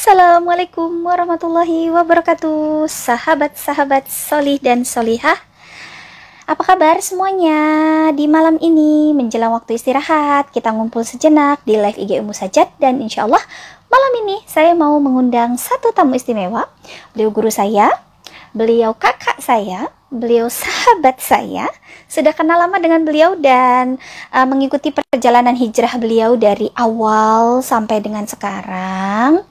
Assalamualaikum warahmatullahi wabarakatuh. Sahabat-sahabat solih dan solihah, apa kabar semuanya? Di malam ini menjelang waktu istirahat, kita ngumpul sejenak di live IG Ummu Sajat. Dan insya Allah malam ini saya mau mengundang satu tamu istimewa. Beliau guru saya, beliau kakak saya, beliau sahabat saya. Sudah kenal lama dengan beliau dan mengikuti perjalanan hijrah beliau dari awal sampai dengan sekarang.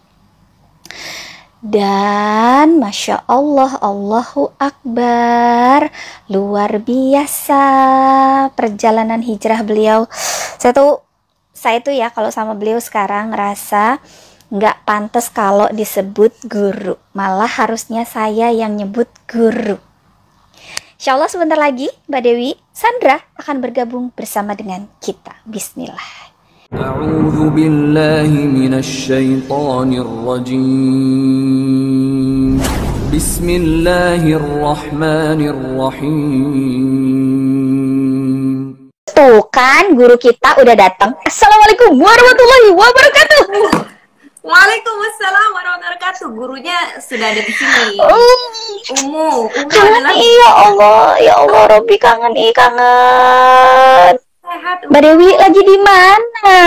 Dan Masya Allah, Allahu Akbar, luar biasa perjalanan hijrah beliau. Saya tuh ya kalau sama beliau sekarang ngerasa nggak pantas kalau disebut guru, malah harusnya saya yang nyebut guru. Insya Allah sebentar lagi Mbak Dewi Sandra akan bergabung bersama dengan kita. Bismillah. أعوذ بالله من الشيطان الرجيم بسم الله الرحمن الرحيم. Tuh kan guru kita udah datang. Assalamualaikum warahmatullahi wabarakatuh. Waalaikumsalam warahmatullahi wabarakatuh. Gurunya sudah ada di sini. Ummu Kangen adalah ya Allah, ya Allah, Robby kangen kangen. sehat. Mbak Dewi lagi di mana?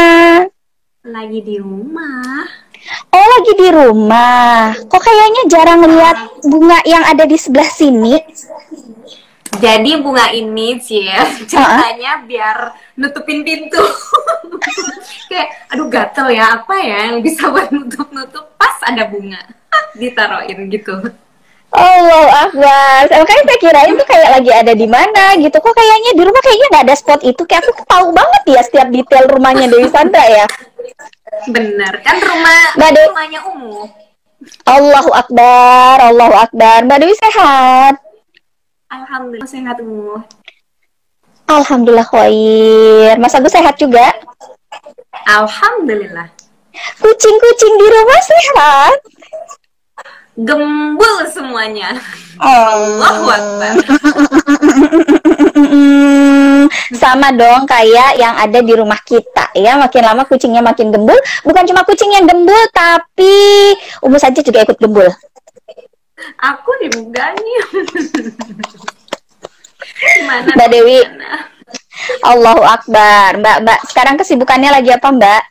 Lagi di rumah. Oh, lagi di rumah. Kok kayaknya jarang lihat bunga yang ada di sebelah sini? Jadi bunga ini sih ya, ceritanya biar nutupin pintu. Kayak aduh gatel ya, apa ya yang bisa buat nutup-nutup pas ada bunga. Ditaruhin gitu. Allahu Akbar. Makanya saya kirain tuh kayak lagi ada di mana gitu. Kok kayaknya di rumah kayaknya nggak ada spot itu. Kayak aku tahu banget ya setiap detail rumahnya Dewi Sandra ya. Bener kan rumahnya Ummu. Allahu Akbar, Allahu Akbar. Mbak Dewi sehat? Alhamdulillah sehat Ummu. Alhamdulillah khair. Mas Agus sehat juga? Alhamdulillah. Kucing-kucing di rumah sehat? Gembul semuanya. Allahu Akbar. Sama dong kayak yang ada di rumah kita ya. Makin lama kucingnya makin gembul. Bukan cuma kucing yang gembul, tapi Ummu saja juga ikut gembul. Aku dibugani. Gimana Mbak Dewi? gimana? Allahu Akbar. Mbak, sekarang kesibukannya lagi apa Mbak?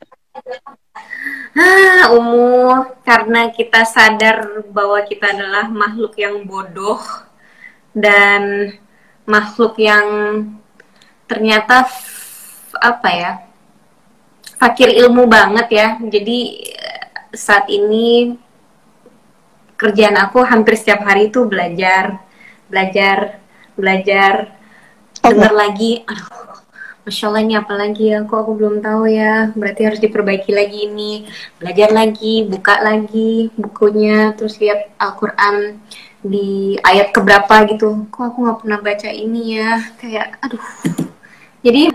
Umum karena kita sadar bahwa kita adalah makhluk yang bodoh dan makhluk yang ternyata apa ya, fakir ilmu banget ya. Jadi saat ini kerjaan aku hampir setiap hari itu belajar, dengar lagi. Aduh, Masya Allah, ini apa lagi ya? Kok aku belum tahu ya? Berarti harus diperbaiki lagi ini. Belajar lagi, buka lagi bukunya, terus lihat Al-Quran di ayat keberapa gitu. Kok aku nggak pernah baca ini ya? Kayak, aduh. Jadi,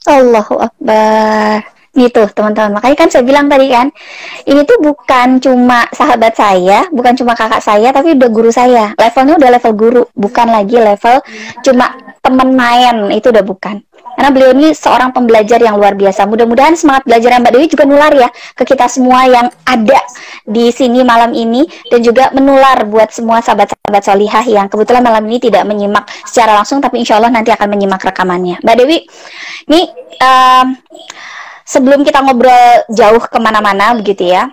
Allahu Akbar. Nih tuh teman-teman, makanya kan saya bilang tadi kan, ini tuh bukan cuma sahabat saya, bukan cuma kakak saya, tapi udah guru saya. Levelnya udah level guru, bukan lagi level cuma temen main, itu udah bukan. Karena beliau ini seorang pembelajar yang luar biasa. Mudah-mudahan semangat belajar Mbak Dewi juga nular ya ke kita semua yang ada di sini malam ini, dan juga menular buat semua sahabat-sahabat solihah yang kebetulan malam ini tidak menyimak secara langsung, tapi insya Allah nanti akan menyimak rekamannya. Mbak Dewi, nih sebelum kita ngobrol jauh kemana-mana begitu ya,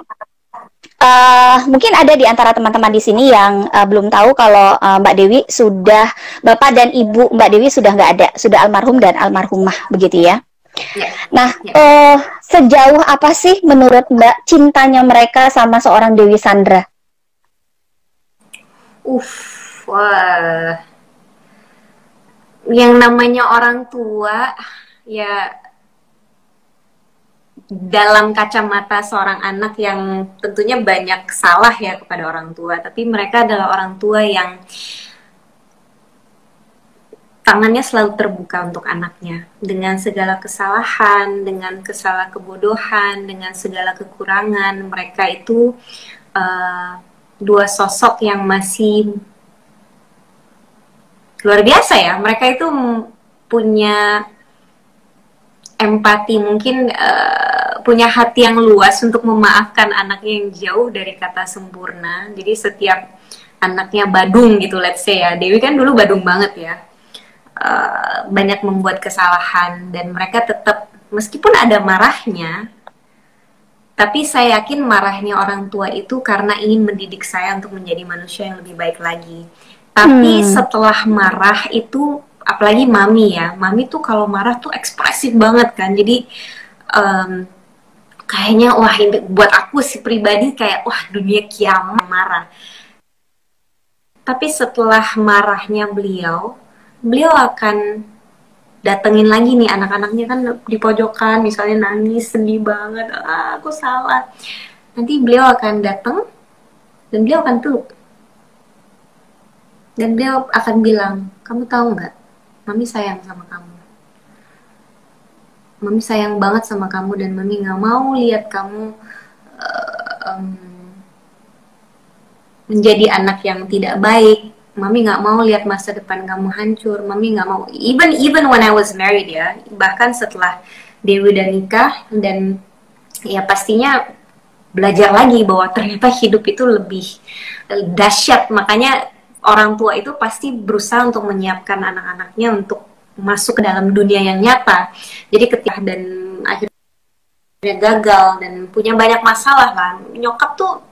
mungkin ada di antara teman-teman di sini yang belum tahu kalau Mbak Dewi sudah, Bapak dan Ibu Mbak Dewi sudah nggak ada, sudah almarhum dan almarhumah begitu ya. ya. Nah, sejauh apa sih menurut Mbak cintanya mereka sama seorang Dewi Sandra? Wah. Yang namanya orang tua, ya dalam kacamata seorang anak yang tentunya banyak salah ya kepada orang tua, tapi mereka adalah orang tua yang tangannya selalu terbuka untuk anaknya dengan segala kesalahan, dengan segala kebodohan, dengan segala kekurangan. Mereka itu dua sosok yang masih luar biasa ya. Mereka itu punya empati mungkin punya hati yang luas untuk memaafkan anaknya yang jauh dari kata sempurna. Jadi setiap anaknya badung gitu, let's say ya, Dewi kan dulu badung banget ya, banyak membuat kesalahan dan mereka tetap, meskipun ada marahnya, tapi saya yakin marahnya orang tua itu karena ingin mendidik saya untuk menjadi manusia yang lebih baik lagi. Tapi setelah marah itu, apalagi mami ya, mami tuh kalau marah tuh ekspresif banget kan. Jadi kayaknya wah, ini buat aku sih pribadi kayak wah, dunia kiamat marah. Tapi setelah marahnya beliau akan datengin lagi nih anak-anaknya kan di pojokan, misalnya nangis, sedih banget, aku salah. Nanti beliau akan datang dan beliau akan peluk. Dan beliau akan bilang, kamu tahu nggak, mami sayang sama kamu. Mami sayang banget sama kamu dan mami nggak mau lihat kamu menjadi anak yang tidak baik. Mami nggak mau lihat masa depan kamu hancur. Mami nggak mau. Even when I was married ya, bahkan setelah Dewi udah nikah, dan ya pastinya belajar lagi bahwa ternyata hidup itu lebih dahsyat. Makanya orang tua itu pasti berusaha untuk menyiapkan anak-anaknya untuk masuk ke dalam dunia yang nyata. Jadi ketika dan akhirnya gagal dan punya banyak masalah lah, nyokap tuh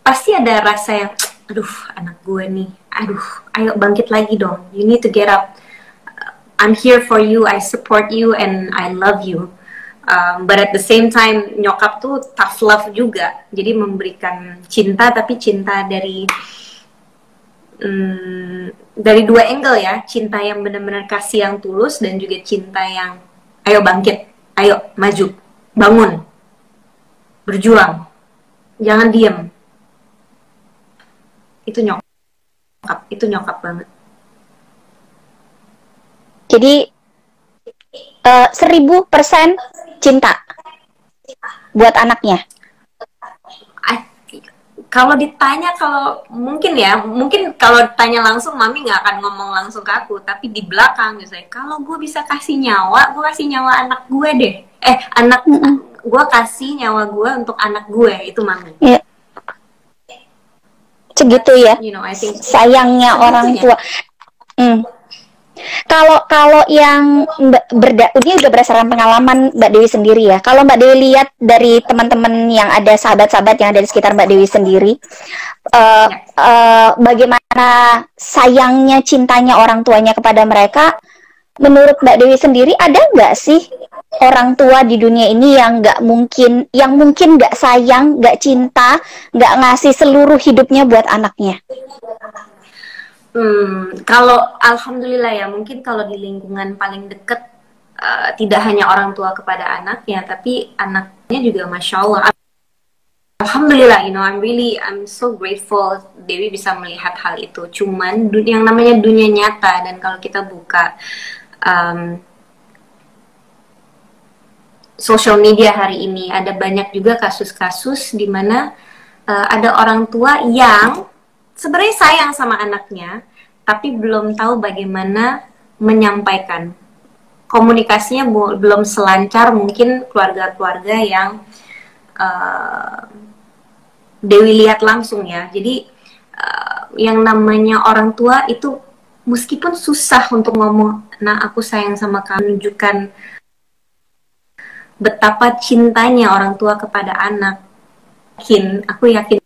pasti ada rasa yang, aduh anak gue nih, aduh ayo bangkit lagi dong, you need to get up, I'm here for you, I support you and I love you. But at the same time nyokap tuh tough love juga, jadi memberikan cinta, tapi cinta dari dua angle ya, cinta yang benar-benar kasih yang tulus dan juga cinta yang ayo bangkit, ayo maju, bangun, berjuang, jangan diem. Itu nyokap banget. Jadi 1000% cinta buat anaknya. Kalau ditanya, kalau mungkin kalau ditanya langsung mami nggak akan ngomong langsung ke aku, tapi di belakang misalnya, kalau gue bisa kasih nyawa, gue kasih nyawa anak gue deh. Gue kasih nyawa gue untuk anak gue, itu mami. Yeah. Segitu ya, I think sayangnya orang tua. Kalau yang ini udah berdasarkan pengalaman Mbak Dewi sendiri ya. Kalau Mbak Dewi lihat dari teman-teman yang ada, sahabat-sahabat yang ada di sekitar Mbak Dewi sendiri, bagaimana sayangnya, cintanya orang tuanya kepada mereka? Menurut Mbak Dewi sendiri, ada nggak sih orang tua di dunia ini yang mungkin nggak sayang, nggak cinta, nggak ngasih seluruh hidupnya buat anaknya? Kalau alhamdulillah ya, mungkin kalau di lingkungan paling deket, tidak hanya orang tua kepada anaknya, tapi anaknya juga masya Allah. Alhamdulillah, I'm so grateful Dewi bisa melihat hal itu. Cuman yang namanya dunia nyata, dan kalau kita buka social media hari ini, ada banyak juga kasus-kasus di mana ada orang tua yang sebenarnya sayang sama anaknya, tapi belum tahu bagaimana menyampaikan. Komunikasinya belum selancar mungkin keluarga-keluarga yang Dewi lihat langsung ya. Jadi yang namanya orang tua itu meskipun susah untuk ngomong, nah aku sayang sama kamu, menunjukkan betapa cintanya orang tua kepada anak. Aku yakin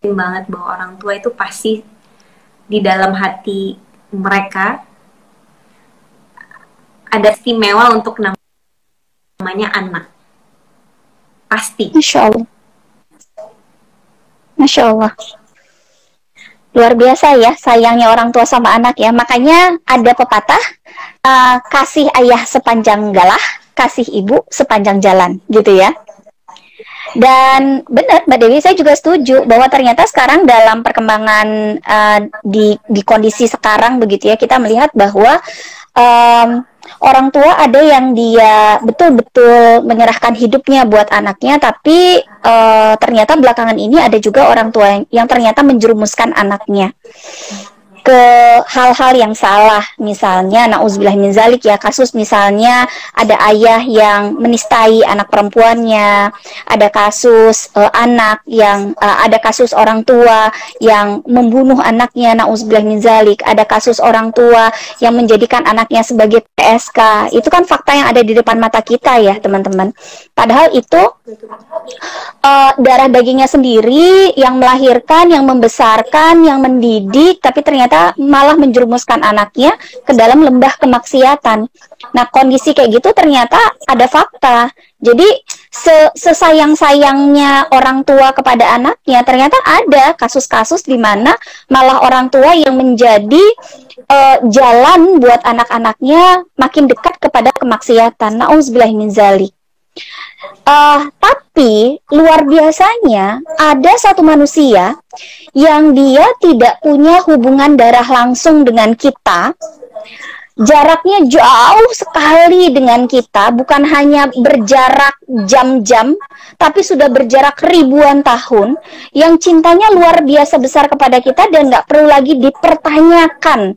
banget bahwa orang tua itu pasti di dalam hati mereka ada istimewa untuk namanya anak. Pasti. Masya Allah. Masya Allah. Luar biasa ya sayangnya orang tua sama anak ya. Makanya ada pepatah, kasih ayah sepanjang galah, kasih ibu sepanjang jalan, gitu ya. Dan benar Mbak Dewi, saya juga setuju bahwa ternyata sekarang dalam perkembangan di kondisi sekarang begitu ya, kita melihat bahwa orang tua ada yang dia betul-betul menyerahkan hidupnya buat anaknya, tapi ternyata belakangan ini ada juga orang tua yang ternyata menjerumuskan anaknya. ke hal-hal yang salah. Misalnya, nauzubillah min zalik ya, kasus misalnya ada ayah yang menistai anak perempuannya, ada kasus ada kasus orang tua yang membunuh anaknya, nauzubillah min zalik, ada kasus orang tua yang menjadikan anaknya sebagai PSK. Itu kan fakta yang ada di depan mata kita ya, teman-teman. Padahal itu darah dagingnya sendiri yang melahirkan, yang membesarkan, yang mendidik, tapi ternyata malah menjerumuskan anaknya ke dalam lembah kemaksiatan. Nah, kondisi kayak gitu ternyata ada fakta. Jadi sesayang-sayangnya orang tua kepada anaknya, ternyata ada kasus-kasus di mana malah orang tua yang menjadi jalan buat anak-anaknya makin dekat kepada kemaksiatan. Nauzubillah min zalik. Tapi luar biasanya ada satu manusia yang dia tidak punya hubungan darah langsung dengan kita, jaraknya jauh sekali dengan kita, bukan hanya berjarak jam-jam, tapi sudah berjarak ribuan tahun, yang cintanya luar biasa besar kepada kita dan nggak perlu lagi dipertanyakan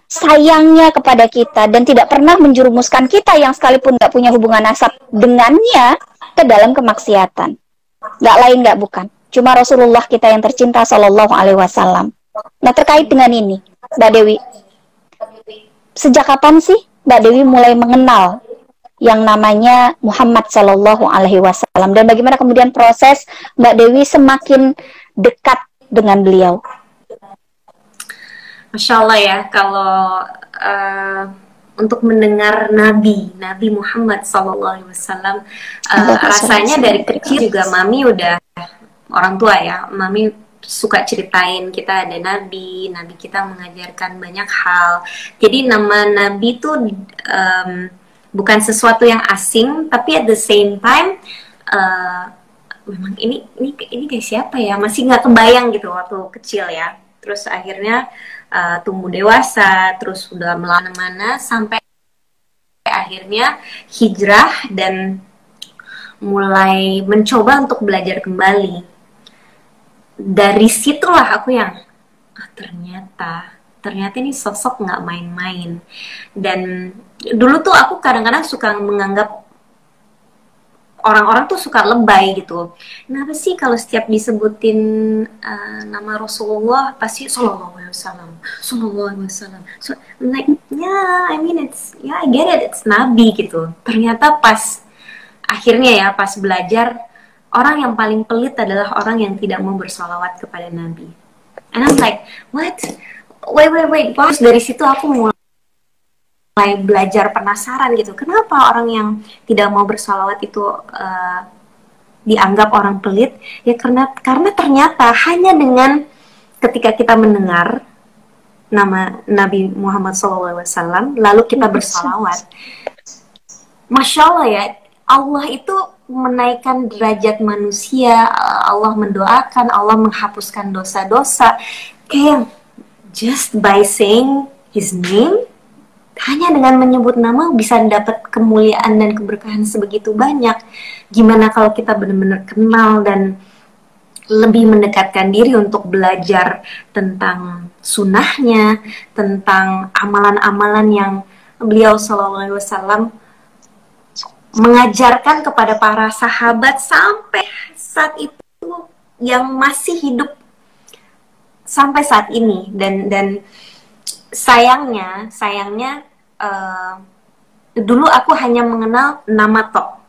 sayangnya kepada kita, dan tidak pernah menjerumuskan kita yang sekalipun nggak punya hubungan nasab dengannya ke dalam kemaksiatan. Nggak lain, nggak bukan. Cuma Rasulullah kita yang tercinta Sallallahu Alaihi Wasallam. Nah, terkait dengan ini, Mbak Dewi, sejak kapan sih Mbak Dewi mulai mengenal yang namanya Muhammad Sallallahu Alaihi Wasallam, dan bagaimana kemudian proses Mbak Dewi semakin dekat dengan beliau? Masya Allah ya, kalau untuk mendengar Nabi Muhammad SAW, rasanya dari kecil juga Mami udah, orang tua ya, Mami suka ceritain kita ada Nabi kita mengajarkan banyak hal. Jadi nama Nabi tuh bukan sesuatu yang asing, tapi at the same time memang ini kayak siapa ya, masih nggak kebayang gitu waktu kecil ya. Terus akhirnya tumbuh dewasa, terus udah mana-mana sampai akhirnya hijrah dan mulai mencoba untuk belajar kembali. Dari situlah aku yang ternyata ini sosok nggak main-main. Dan dulu tuh aku kadang-kadang suka menganggap orang-orang tuh suka lebay gitu. Kenapa sih kalau setiap disebutin nama Rasulullah pasti Sallallahu Alaihi Wasallam, Sallallahu Alaihi Wasallam. So, like, yeah, I mean I get it, it's Nabi gitu. Ternyata pas akhirnya ya, pas belajar, orang yang paling pelit adalah orang yang tidak mau bersalawat kepada Nabi. And I'm like, what? Wait. Terus dari situ aku mulai belajar, penasaran gitu, kenapa orang yang tidak mau bersalawat itu dianggap orang pelit ya, karena ternyata hanya dengan ketika kita mendengar nama Nabi Muhammad SAW lalu kita bersalawat, Masya Allah ya, Allah itu menaikkan derajat manusia, Allah mendoakan, Allah menghapuskan dosa-dosa, kayak just by saying His name. Hanya dengan menyebut nama bisa dapat kemuliaan dan keberkahan sebegitu banyak. Gimana kalau kita benar-benar kenal dan lebih mendekatkan diri untuk belajar tentang sunnahnya, tentang amalan-amalan yang beliau Sallallahu Alaihi Wasallam mengajarkan kepada para sahabat sampai saat itu, yang masih hidup sampai saat ini. Dan sayangnya dulu aku hanya mengenal nama Tok.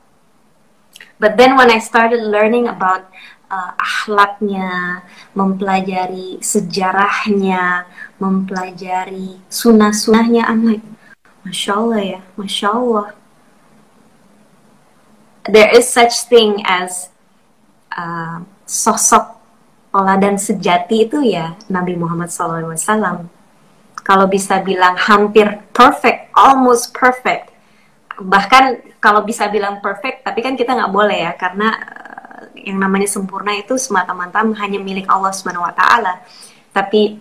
But then when I started learning about akhlaknya, mempelajari sejarahnya, mempelajari sunnah-sunnahnya, I'm like, Masya Allah ya, Masya Allah. There is such thing as sosok teladan sejati itu ya Nabi Muhammad SAW. Kalau bisa bilang hampir perfect, almost perfect. Bahkan kalau bisa bilang perfect, tapi kan kita nggak boleh ya, karena yang namanya sempurna itu semata-mata hanya milik Allah Subhanahu Wa Taala. Tapi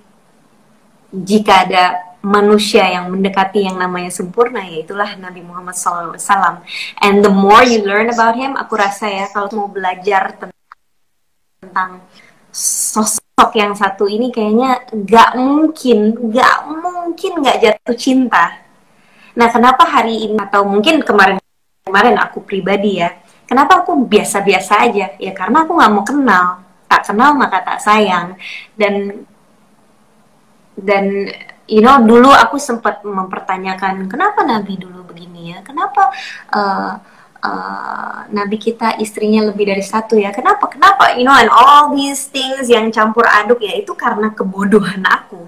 jika ada manusia yang mendekati yang namanya sempurna, ya itulah Nabi Muhammad SAW. And the more you learn about him, aku rasa ya, kalau mau belajar tentang sosok sosok yang satu ini kayaknya nggak mungkin nggak jatuh cinta. Nah, kenapa hari ini atau mungkin kemarin aku pribadi ya, kenapa aku biasa-biasa aja? Ya karena aku nggak mau kenal, tak kenal maka tak sayang. Dan dulu aku sempat mempertanyakan kenapa Nabi dulu begini ya, kenapa Nabi kita istrinya lebih dari satu ya, kenapa and all these things yang campur aduk ya, itu karena kebodohan aku.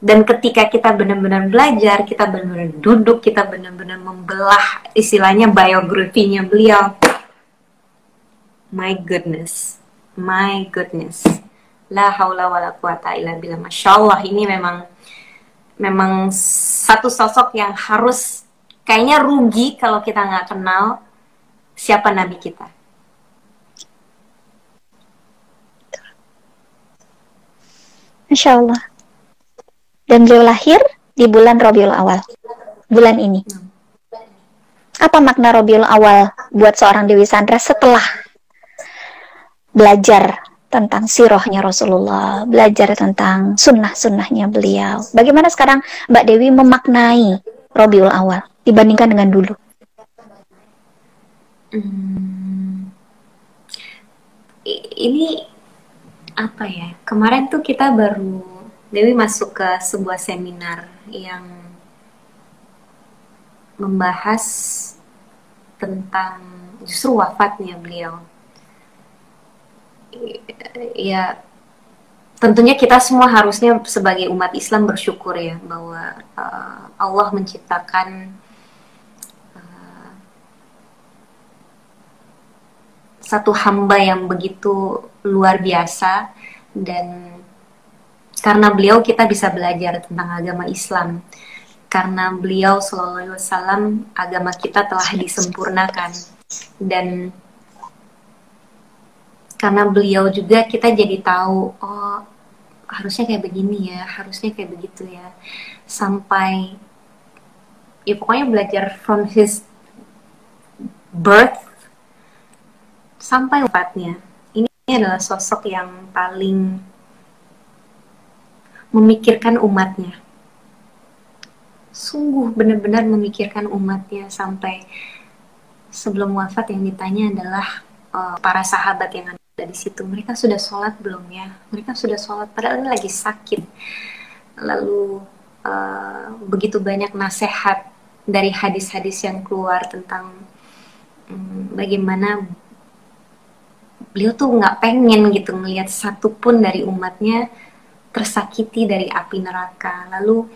Dan ketika kita benar-benar belajar, kita benar-benar duduk, kita benar-benar membelah istilahnya biografinya beliau, my goodness, la haula wala quwata illa billah. Masya Allah, ini memang satu sosok yang harus, kayaknya rugi kalau kita nggak kenal siapa Nabi kita. Masya Allah. Dan beliau lahir di bulan Rabiul Awal, bulan ini. Apa makna Rabiul Awal buat seorang Dewi Sandra setelah belajar tentang sirahnya Rasulullah, belajar tentang sunnah-sunnahnya beliau? Bagaimana sekarang Mbak Dewi memaknai Rabiul Awal dibandingkan dengan dulu? Ini apa ya? Kemarin tuh kita Dewi masuk ke sebuah seminar yang membahas tentang justru wafatnya beliau. Ya, tentunya kita semua harusnya sebagai umat Islam bersyukur ya bahwa Allah menciptakan satu hamba yang begitu luar biasa, dan karena beliau kita bisa belajar tentang agama Islam. Karena beliau sallallahu alaihi wasallam, agama kita telah disempurnakan. Dan karena beliau juga kita jadi tahu, oh harusnya kayak begini ya, harusnya kayak begitu ya. Sampai ya pokoknya belajar from his birth sampai wafatnya. Ini adalah sosok yang paling memikirkan umatnya. Sungguh benar-benar memikirkan umatnya, sampai sebelum wafat yang ditanya adalah para sahabat yang ada di situ, mereka sudah sholat belum ya? Mereka sudah sholat, padahal lagi sakit. Lalu begitu banyak nasihat dari hadis-hadis yang keluar tentang bagaimana beliau tuh nggak pengen gitu melihat satupun dari umatnya tersakiti dari api neraka. Lalu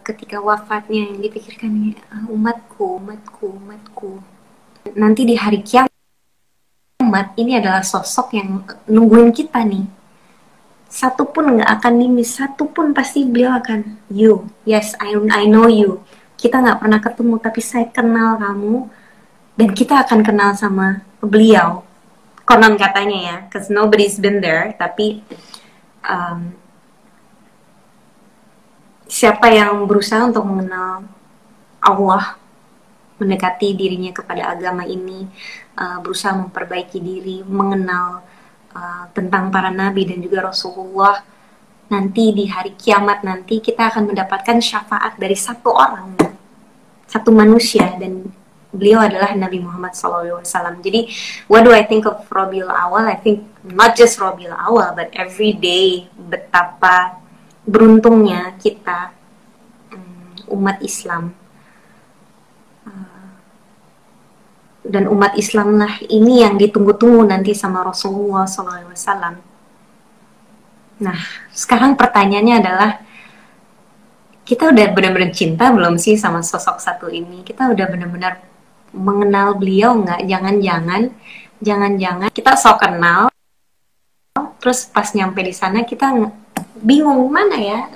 ketika wafatnya yang dipikirkan, umatku. Nanti di hari kiamat ini adalah sosok yang nungguin kita nih. Satupun nggak akan miss, satupun pasti beliau akan, yes, I know you. Kita nggak pernah ketemu, tapi saya kenal kamu, dan kita akan kenal sama beliau. Konon katanya ya, cause nobody's been there, tapi siapa yang berusaha untuk mengenal Allah, mendekati dirinya kepada agama ini, berusaha memperbaiki diri, mengenal tentang para nabi dan juga Rasulullah, nanti di hari kiamat nanti kita akan mendapatkan syafaat dari satu orang, satu manusia, dan beliau adalah Nabi Muhammad SAW. Jadi, what do I think of Rabiul Awal? I think not just Rabiul Awal, but every day, betapa beruntungnya kita, umat Islam. Dan umat Islam lah ini yang ditunggu-tunggu nanti sama Rasulullah SAW. Nah, sekarang pertanyaannya adalah, kita udah benar-benar cinta belum sih sama sosok satu ini? Kita udah benar-benar mengenal beliau nggak? Jangan-jangan kita sok kenal, terus pas nyampe di sana kita bingung mana ya,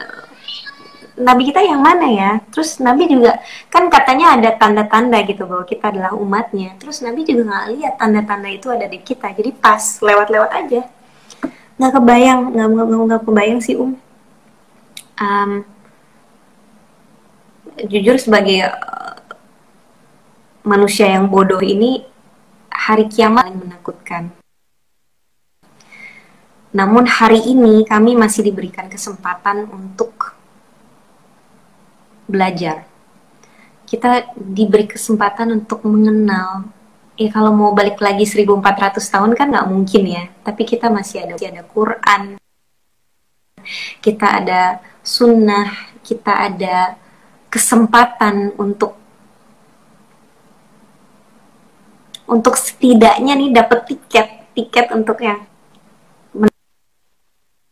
Nabi kita yang mana ya? Terus Nabi juga kan katanya ada tanda-tanda gitu bahwa kita adalah umatnya. Terus Nabi juga nggak lihat tanda-tanda itu ada di kita. Jadi pas lewat-lewat aja, nggak kebayang sih jujur sebagai manusia yang bodoh ini, hari kiamat yang menakutkan. Namun hari ini kami masih diberikan kesempatan untuk belajar. Kita diberi kesempatan untuk mengenal. Ya kalau mau balik lagi 1400 tahun kan nggak mungkin ya. Tapi kita masih ada Quran, kita ada sunnah, kita ada kesempatan untuk setidaknya nih dapat tiket untuk yang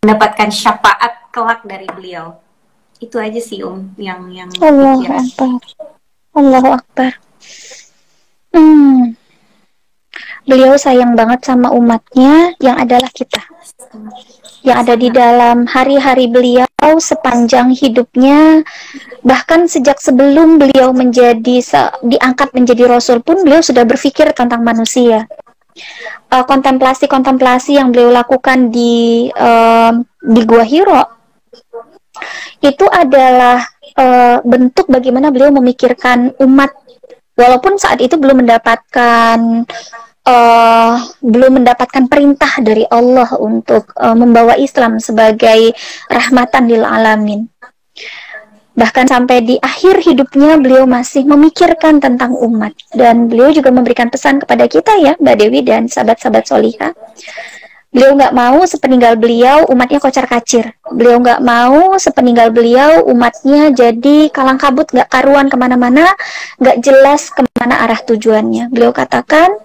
mendapatkan syafaat kelak dari beliau. Itu aja sih yang Allahu pikiran. Akbar. Allahu Akbar. Beliau sayang banget sama umatnya yang adalah kita, yang ada di dalam hari-hari beliau sepanjang hidupnya. Bahkan sejak sebelum beliau diangkat menjadi rasul pun beliau sudah berpikir tentang manusia. Kontemplasi yang beliau lakukan di Gua Hiro itu adalah bentuk bagaimana beliau memikirkan umat, walaupun saat itu belum mendapatkan perintah dari Allah untuk membawa Islam sebagai rahmatan lil alamin. Bahkan sampai di akhir hidupnya beliau masih memikirkan tentang umat, dan beliau juga memberikan pesan kepada kita ya, Mbak Dewi dan sahabat-sahabat Solihah. Beliau nggak mau sepeninggal beliau umatnya kocar kacir. Beliau nggak mau sepeninggal beliau umatnya jadi kalang kabut, nggak karuan kemana-mana, nggak jelas kemana arah tujuannya. Beliau katakan,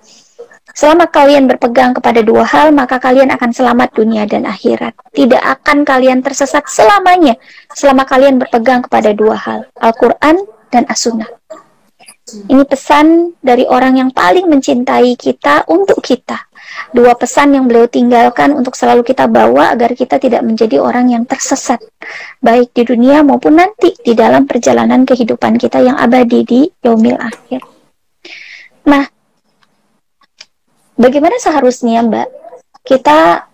selama kalian berpegang kepada dua hal, maka kalian akan selamat dunia dan akhirat. Tidak akan kalian tersesat selamanya selama kalian berpegang kepada dua hal, Al-Quran dan As-Sunnah. Ini pesan dari orang yang paling mencintai kita untuk kita. Dua pesan yang beliau tinggalkan untuk selalu kita bawa agar kita tidak menjadi orang yang tersesat, baik di dunia maupun nanti di dalam perjalanan kehidupan kita yang abadi di yaumil akhir. Nah, bagaimana seharusnya Mbak kita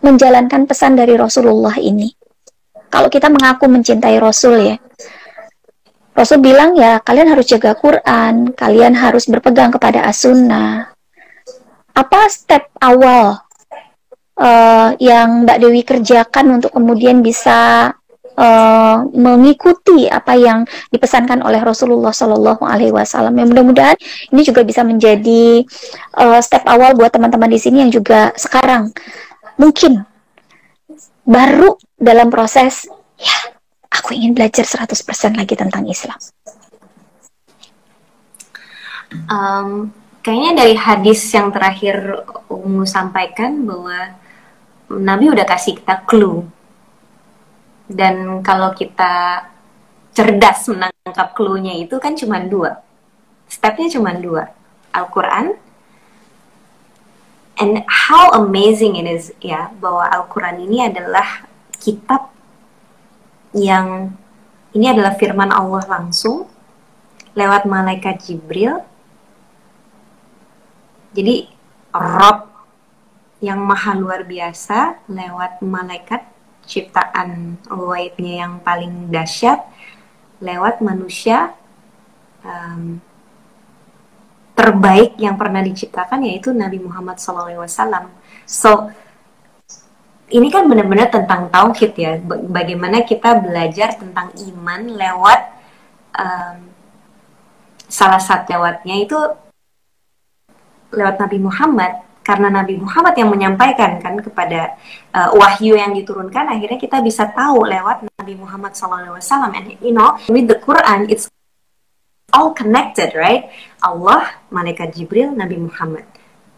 menjalankan pesan dari Rasulullah ini? Kalau kita mengaku mencintai Rasul ya, Rasul bilang ya kalian harus jaga Quran, kalian harus berpegang kepada As-Sunnah. Apa step awal yang Mbak Dewi kerjakan untuk kemudian bisa mengikuti apa yang dipesankan oleh Rasulullah Shallallahu Alaihi Wasallam? Yang mudah-mudahan ini juga bisa menjadi step awal buat teman-teman di sini yang juga sekarang mungkin baru dalam proses, ya aku ingin belajar 100% lagi tentang Islam. Kayaknya dari hadis yang terakhir Umu sampaikan bahwa Nabi udah kasih kita clue. Dan kalau kita cerdas menangkap clue-nya itu kan cuma 2. Stepnya cuma 2. Al-Quran. And how amazing it is ya, bahwa Al-Quran ini adalah kitab yang ini adalah firman Allah langsung lewat malaikat Jibril. Jadi Rob yang maha luar biasa lewat malaikat ciptaan ghaibnya yang paling dahsyat lewat manusia terbaik yang pernah diciptakan, yaitu Nabi Muhammad SAW. So ini kan benar-benar tentang tauhid ya, bagaimana kita belajar tentang iman lewat salah satu lewatnya itu lewat Nabi Muhammad, karena Nabi Muhammad yang menyampaikan kan kepada wahyu yang diturunkan, akhirnya kita bisa tahu lewat Nabi Muhammad SAW. And you know, with the Quran, it's all connected, right? Allah, malaikat Jibril, Nabi Muhammad.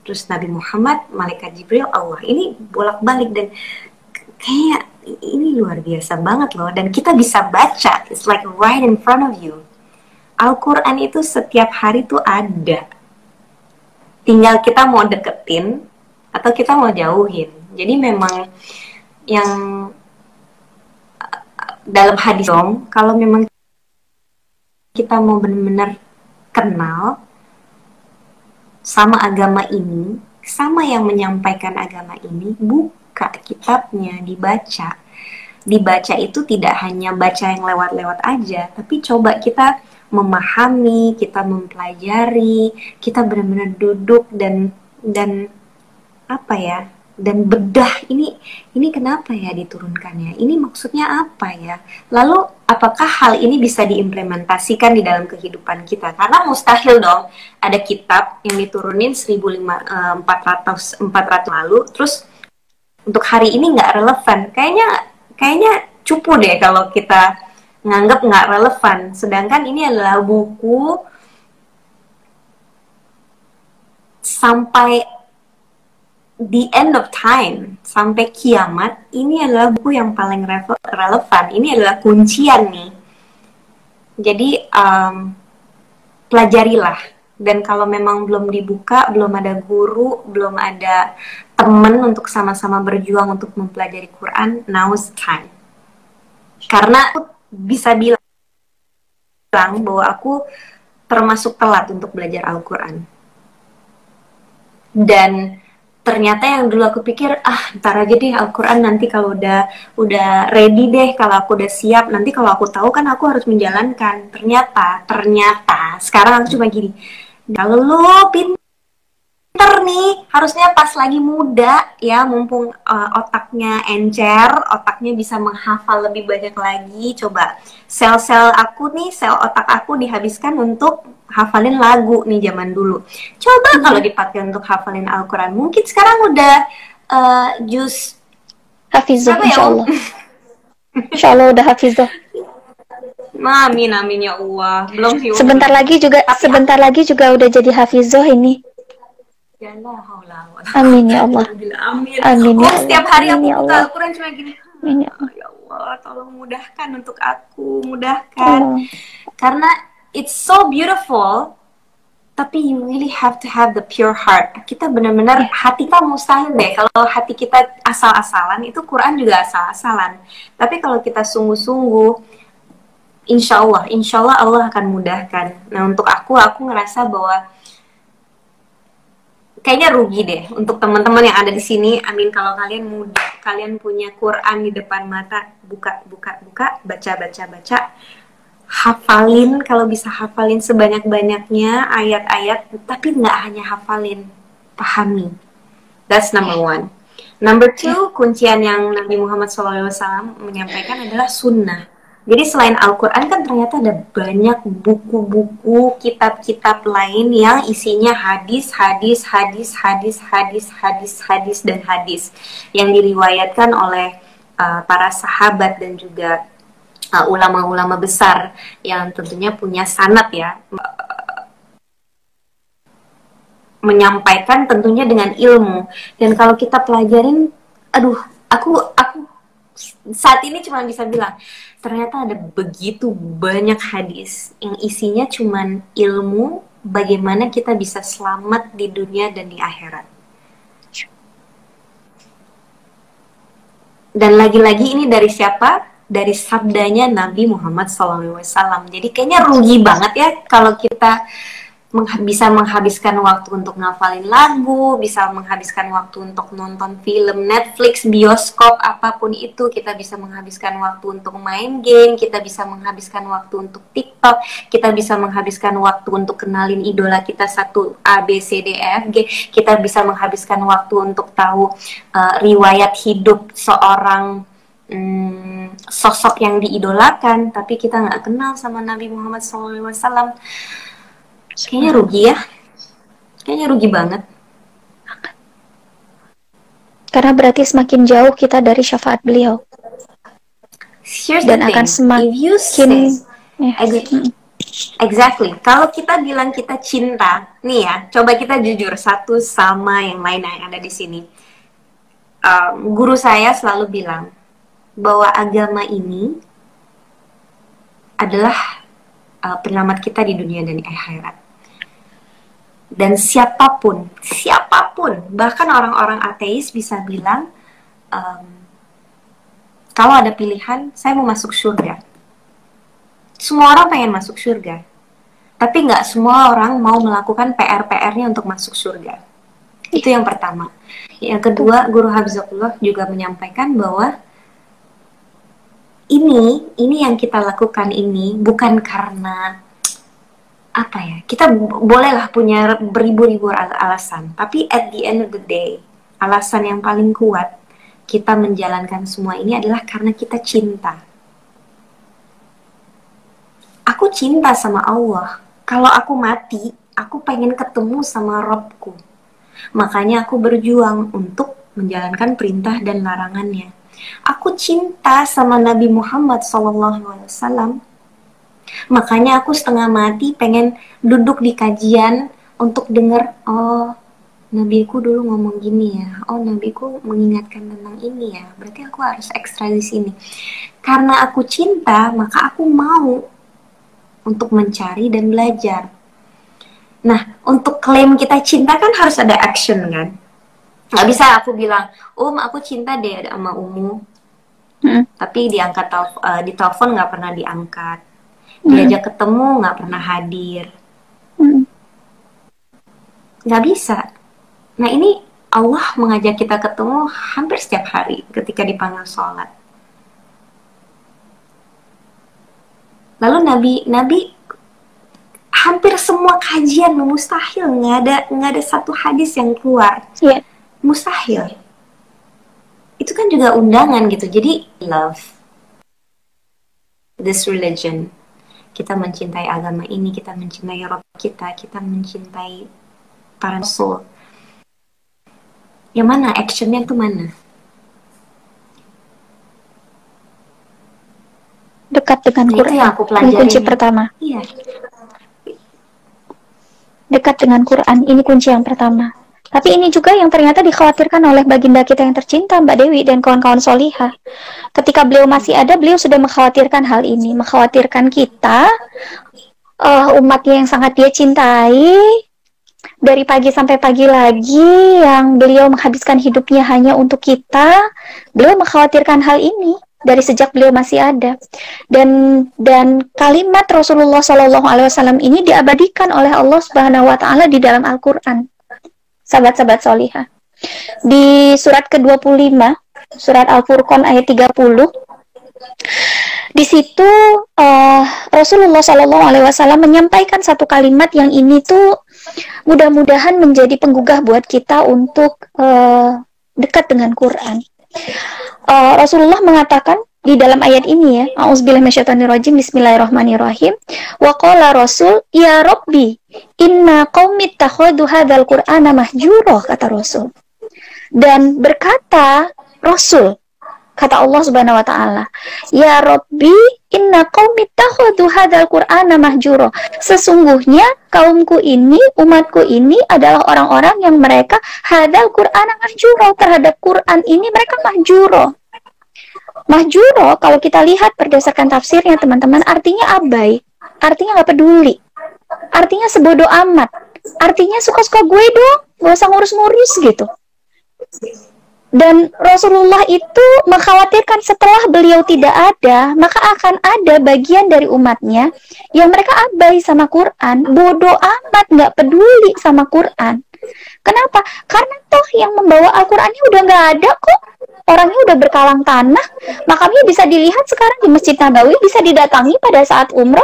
Terus Nabi Muhammad, malaikat Jibril, Allah. Ini bolak-balik dan kayak ini luar biasa banget loh. Dan kita bisa baca, it's like right in front of you. Al-Quran itu setiap hari tuh ada. Tinggal kita mau deketin atau kita mau jauhin. Jadi memang yang dalam hadis dong, kalau memang kita mau benar-benar kenal sama agama ini, sama yang menyampaikan agama ini, buka kitabnya, dibaca. Dibaca itu tidak hanya baca yang lewat-lewat aja, tapi coba kita memahami, kita mempelajari, kita benar-benar duduk dan apa ya, dan bedah ini kenapa ya diturunkannya, ini maksudnya apa ya, lalu apakah hal ini bisa diimplementasikan di dalam kehidupan kita, karena mustahil dong ada kitab yang diturunin 1400 lalu terus untuk hari ini nggak relevan. Kayaknya cupu deh kalau kita nganggap nggak relevan, sedangkan ini adalah buku sampai the end of time, sampai kiamat. Ini adalah buku yang paling relevan, ini adalah kuncian nih. Jadi pelajarilah, dan kalau memang belum dibuka, belum ada guru, belum ada teman untuk sama-sama berjuang untuk mempelajari Quran, now's time. Karena aku bisa bilang bahwa aku termasuk telat untuk belajar Al-Quran. Dan ternyata yang dulu aku pikir, ntar aja deh Al-Quran, nanti kalau udah ready deh, kalau aku udah siap, nanti kalau aku tahu kan aku harus menjalankan. Ternyata sekarang aku cuma gini, kalau lo pinter nih, harusnya pas lagi muda ya, mumpung otaknya encer, otaknya bisa menghafal lebih banyak lagi. Coba sel-sel aku nih, sel otak aku dihabiskan untuk hafalin lagu nih zaman dulu. Coba kalau dipakai untuk hafalin Al-Quran, mungkin sekarang udah jus Hafizah, apa ya? insya Allah. Insya Allah udah hafizah. Amin ya Allah. Belum sih. Sebentar lagi juga udah jadi hafizah ini. Amin ya Allah. Amin. Amin ya Allah. Setiap hari aku Amin ya buka Allah. Al-Quran cuma gini. Amin ya Allah. Ya Allah, tolong mudahkan untuk aku, mudahkan. Karena it's so beautiful, tapi you really have to have the pure heart. Kita benar-benar hati kita mustahil deh kalau hati kita asal-asalan, itu Quran juga asal-asalan. Tapi kalau kita sungguh-sungguh, insya Allah Allah akan mudahkan. Nah, untuk aku ngerasa bahwa kayaknya rugi deh untuk teman-teman yang ada di sini. Amin, kalau kalian muda, kalian punya Quran di depan mata, buka, baca, hafalin, kalau bisa hafalin sebanyak-banyaknya ayat-ayat, tapi nggak hanya hafalin, pahami. That's number one. Number two, kuncian yang Nabi Muhammad SAW menyampaikan adalah sunnah. Jadi selain Al-Quran kan ternyata ada banyak buku-buku, kitab-kitab lain yang isinya hadis dan hadis yang diriwayatkan oleh para sahabat dan juga ulama-ulama besar yang tentunya punya sanad ya, menyampaikan tentunya dengan ilmu. Dan kalau kita pelajarin, aku saat ini cuma bisa bilang, ternyata ada begitu banyak hadis yang isinya cuman ilmu bagaimana kita bisa selamat di dunia dan di akhirat. Dan lagi-lagi ini dari siapa? Dari sabdanya Nabi Muhammad SAW. Jadi kayaknya rugi banget ya kalau kita bisa menghabiskan waktu untuk ngafalin lagu, bisa menghabiskan waktu untuk nonton film, Netflix, bioskop, apapun itu. Kita bisa menghabiskan waktu untuk main game, kita bisa menghabiskan waktu untuk TikTok, kita bisa menghabiskan waktu untuk kenalin idola kita satu A, B, C, D, E, F, G. Kita bisa menghabiskan waktu untuk tahu riwayat hidup seorang sosok yang diidolakan, tapi kita nggak kenal sama Nabi Muhammad SAW. Kayaknya rugi ya. Kayaknya rugi banget. Karena berarti semakin jauh kita dari syafaat beliau. Dan akan semakin exactly. Kalau kita bilang kita cinta, nih ya, coba kita jujur satu sama yang lain yang ada di sini. Guru saya selalu bilang bahwa agama ini adalah penyelamat kita di dunia dan di akhirat. Dan siapapun, bahkan orang-orang ateis bisa bilang, kalau ada pilihan, saya mau masuk surga. Semua orang pengen masuk surga, tapi nggak semua orang mau melakukan PR-nya untuk masuk surga. Itu yang pertama. Yang kedua, Guru Hafizahullah juga menyampaikan bahwa ini yang kita lakukan ini bukan karena apa ya, kita bolehlah punya beribu-ribu alasan, tapi at the end of the day, alasan yang paling kuat kita menjalankan semua ini adalah karena kita cinta. Aku cinta sama Allah. Kalau aku mati, aku pengen ketemu sama Robku. Makanya aku berjuang untuk menjalankan perintah dan larangannya. Aku cinta sama Nabi Muhammad SAW. Makanya aku setengah mati pengen duduk di kajian untuk dengar, oh, nabiku dulu ngomong gini ya. Oh, nabiku mengingatkan tentang ini ya. Berarti aku harus ekstra di sini. Karena aku cinta, maka aku mau untuk mencari dan belajar. Nah, untuk klaim kita cinta kan harus ada action kan? Nggak bisa aku bilang, aku cinta deh sama Umu. Tapi di telepon nggak pernah diangkat. Diajak ketemu nggak pernah hadir. Nggak bisa. Nah, ini Allah mengajak kita ketemu hampir setiap hari ketika dipanggil sholat. Lalu Nabi hampir semua kajian mustahil, nggak ada satu hadis yang keluar. Yeah. Mustahil. Itu kan juga undangan gitu. Jadi love this religion. Kita mencintai agama ini, kita mencintai Rabb kita mencintai para rasul. Yang mana actionnya tuh mana? Dekat dengan Nah, Quran. itu yang aku pelajari. Kunci pertama. Iya. Dekat dengan Quran, ini kunci yang pertama. Tapi ini juga yang ternyata dikhawatirkan oleh baginda kita yang tercinta, Mbak Dewi dan kawan-kawan solihah. Ketika beliau masih ada, beliau sudah mengkhawatirkan hal ini, mengkhawatirkan kita, umatnya yang sangat dia cintai, dari pagi sampai pagi lagi, yang beliau menghabiskan hidupnya hanya untuk kita. Beliau mengkhawatirkan hal ini dari sejak beliau masih ada, dan kalimat Rasulullah SAW ini diabadikan oleh Allah Subhanahu Wa Taala di dalam Al-Quran. Sahabat-sahabat solihah, di surat ke-25, surat Al-Furqan ayat 30, di situ Rasulullah SAW menyampaikan satu kalimat yang ini tuh mudah-mudahan menjadi penggugah buat kita untuk dekat dengan Quran. Rasulullah mengatakan di dalam ayat ini ya, A'udzubillahi minasyaitonirrajim, bismillahirrahmanirrahim. Wa qala Rasul, ya Rabbi, inna qaumi ittakhadhu hadzal Qur'ana mahjura, kata Rasul. Dan berkata Rasul, kata Allah Subhanahu wa taala, ya Rabbi, inna qaumi ittakhadhu hadzal Qur'ana mahjura. Sesungguhnya kaumku ini, umatku ini adalah orang-orang yang mereka hadzal Qur'ana mahjura, terhadap Quran ini mereka mahjura. Mahjuro, kalau kita lihat berdasarkan tafsirnya teman-teman, artinya abai, artinya nggak peduli, artinya sebodoh amat, artinya suka-suka gue dong, gak usah ngurus-ngurus gitu. Dan Rasulullah itu mengkhawatirkan setelah beliau tidak ada, maka akan ada bagian dari umatnya yang mereka abai sama Quran, bodoh amat, nggak peduli sama Quran. Kenapa? Karena toh yang membawa Al-Qurannya udah nggak ada kok. Orangnya udah berkalang tanah. Makamnya bisa dilihat sekarang di Masjid Nabawi, bisa didatangi pada saat umroh.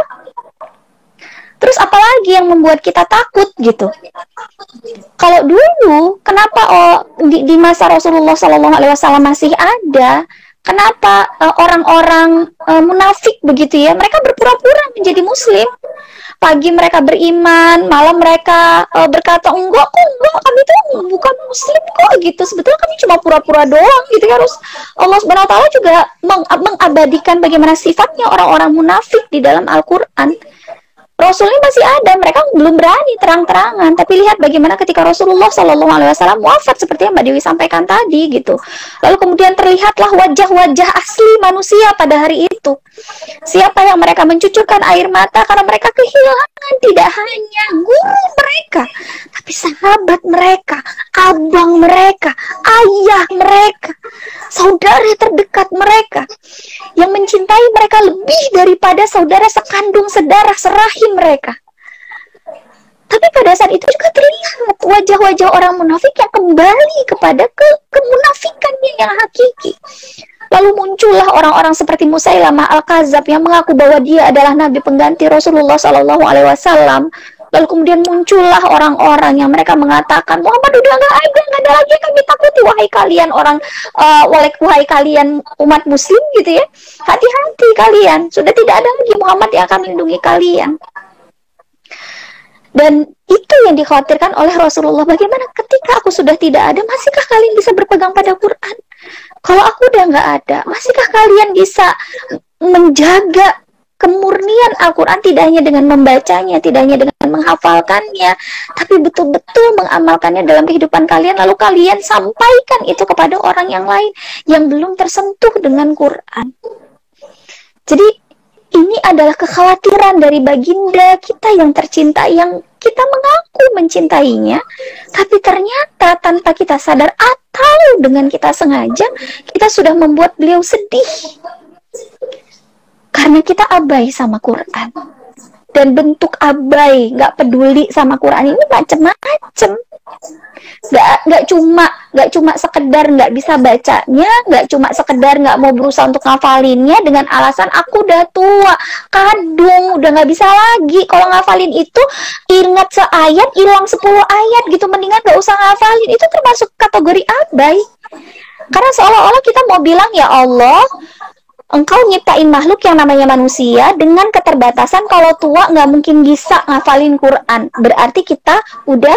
Terus apalagi yang membuat kita takut gitu? Kalau dulu, kenapa di masa Rasulullah SAW masih ada? Kenapa orang-orang munafik begitu ya? Mereka berpura-pura menjadi Muslim. Pagi mereka beriman, malam mereka berkata enggak, kami tuh bukan Muslim kok gitu. Sebetulnya kami cuma pura-pura doang gitu ya. Harus Allah Subhanahu Wa Taala juga mengabadikan bagaimana sifatnya orang-orang munafik di dalam Al-Quran. Rasulnya masih ada, mereka belum berani terang-terangan. Tapi lihat bagaimana ketika Rasulullah SAW wafat seperti yang Mbak Dewi sampaikan tadi gitu. Lalu kemudian terlihatlah wajah-wajah asli manusia pada hari itu. Siapa yang mereka mencucurkan air mata karena mereka kehilangan tidak hanya guru mereka, tapi sahabat mereka, abang mereka, ayah mereka, saudara terdekat mereka, yang mencintai mereka lebih daripada saudara sekandung, sedarah, serahim mereka. Tapi pada saat itu juga terlihat wajah-wajah orang munafik yang kembali kepada kemunafikannya yang hakiki. Lalu muncullah orang-orang seperti Musailamah Al-Kadzab yang mengaku bahwa dia adalah nabi pengganti Rasulullah SAW. Lalu kemudian muncullah orang-orang yang mereka mengatakan Muhammad udah nggak ada lagi yang kami takuti, wahai kalian orang wahai kalian umat muslim gitu ya, hati-hati kalian, sudah tidak ada lagi Muhammad yang akan melindungi kalian. Dan itu yang dikhawatirkan oleh Rasulullah, bagaimana ketika aku sudah tidak ada, masihkah kalian bisa berpegang pada Quran? Kalau aku udah nggak ada, masihkah kalian bisa menjaga kemurnian Al-Quran, tidak hanya dengan membacanya, tidak hanya dengan menghafalkannya, tapi betul-betul mengamalkannya dalam kehidupan kalian, lalu kalian sampaikan itu kepada orang yang lain yang belum tersentuh dengan Quran. Jadi ini adalah kekhawatiran dari baginda kita yang tercinta, yang kita mengaku mencintainya, tapi ternyata tanpa kita sadar atau dengan kita sengaja, kita sudah membuat beliau sedih. Karena kita abai sama Quran. Dan bentuk abai, nggak peduli sama Quran ini macem-macem. Nggak cuma sekedar nggak bisa bacanya, nggak cuma sekedar nggak mau berusaha untuk ngafalinnya dengan alasan aku udah tua, kadung, udah nggak bisa lagi. Kalau ngafalin itu ingat seayat, hilang 10 ayat gitu, mendingan nggak usah ngafalin. Itu termasuk kategori abai. Karena seolah-olah kita mau bilang, ya Allah, Engkau nyiptain makhluk yang namanya manusia dengan keterbatasan, kalau tua nggak mungkin bisa ngafalin Quran. Berarti kita udah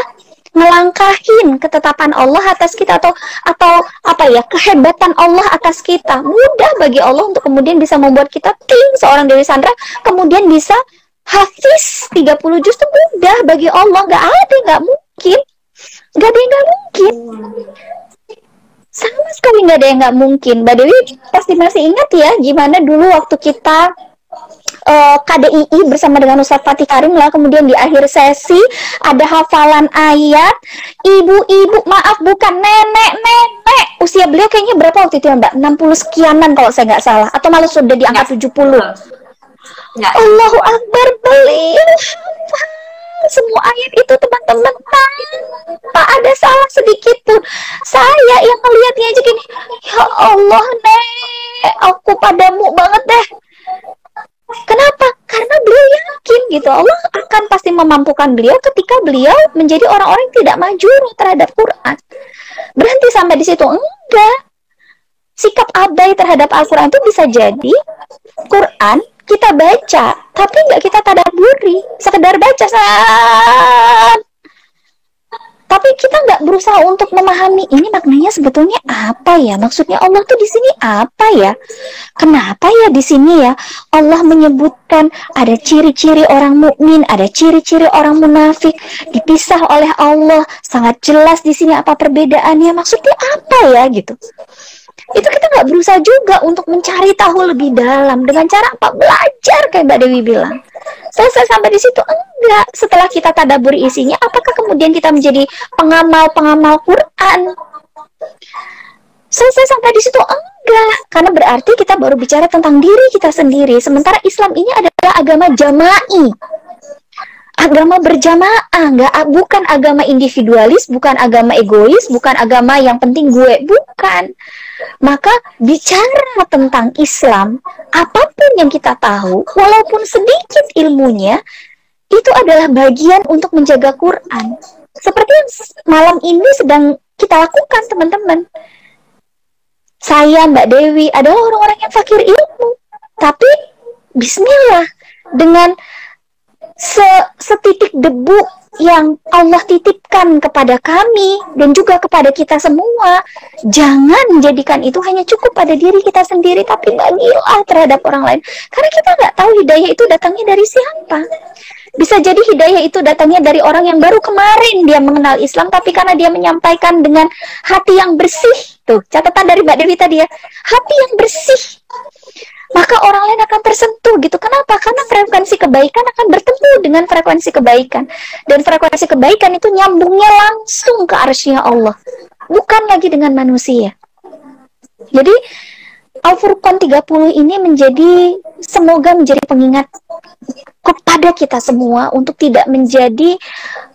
ngelangkahin ketetapan Allah atas kita, atau apa ya, kehebatan Allah atas kita. Mudah bagi Allah untuk kemudian bisa membuat kita seorang Dewi Sandra kemudian bisa hafiz 30 juz, itu mudah bagi Allah. Nggak ada yang nggak mungkin. Nggak ada yang nggak mungkin. Sama sekali nggak ada yang nggak mungkin. Mbak Dewi pasti masih ingat ya, gimana dulu waktu kita KDII bersama dengan Ustadz Fatih Karim lah, kemudian di akhir sesi ada hafalan ayat. Ibu-ibu, maaf bukan nenek, usia beliau kayaknya berapa waktu itu ya Mbak? 60 sekianan kalau saya nggak salah, atau malah sudah di angka 70. Allahu Akbar, beliau semua ayat itu teman-teman, tak ada salah sedikit pun. Saya yang ngelihatnya aja gini, ya Allah nek, aku padamu banget deh. Kenapa? Karena beliau yakin gitu, Allah akan pasti memampukan beliau ketika beliau menjadi orang-orang yang tidak majur terhadap Quran. Berhenti sampai di situ? Enggak. Sikap abai terhadap Al-Quran itu bisa jadi Quran kita baca, tapi nggak kita tadabburi, sekedar baca tapi kita nggak berusaha untuk memahami ini maknanya sebetulnya apa ya, maksudnya Allah tuh di sini apa ya, kenapa ya di sini ya Allah menyebutkan ada ciri-ciri orang mukmin, ada ciri-ciri orang munafik, dipisah oleh Allah sangat jelas di sini apa perbedaannya, maksudnya apa ya gitu. Itu kita nggak berusaha juga untuk mencari tahu lebih dalam dengan cara apa, belajar kayak Mbak Dewi bilang. Selesai sampai di situ? Enggak. Setelah kita tadabburi isinya, apakah kemudian kita menjadi pengamal Quran? Selesai sampai di situ? Enggak. Karena berarti kita baru bicara tentang diri kita sendiri. Sementara Islam ini adalah agama jama'i, agama berjamaah, bukan agama individualis, bukan agama egois, bukan agama yang penting gue, bukan. Maka bicara tentang Islam, apapun yang kita tahu, walaupun sedikit ilmunya, itu adalah bagian untuk menjaga Quran. Seperti yang malam ini sedang kita lakukan, teman-teman. Saya, Mbak Dewi, adalah orang-orang yang fakir ilmu. Tapi, bismillah, dengan setitik debu yang Allah titipkan kepada kami dan juga kepada kita semua, jangan menjadikan itu hanya cukup pada diri kita sendiri, tapi bagilah terhadap orang lain. Karena kita nggak tahu hidayah itu datangnya dari siapa. Bisa jadi hidayah itu datangnya dari orang yang baru kemarin dia mengenal Islam, tapi karena dia menyampaikan dengan hati yang bersih. Tuh, catatan dari Mbak Dewi tadi ya, hati yang bersih, maka orang lain akan tersentuh gitu. Kenapa? Karena frekuensi kebaikan akan bertemu dengan frekuensi kebaikan. Dan frekuensi kebaikan itu nyambungnya langsung ke arsy-Nya Allah, bukan lagi dengan manusia. Jadi Al-Furqan 30 ini semoga menjadi pengingat kepada kita semua untuk tidak menjadi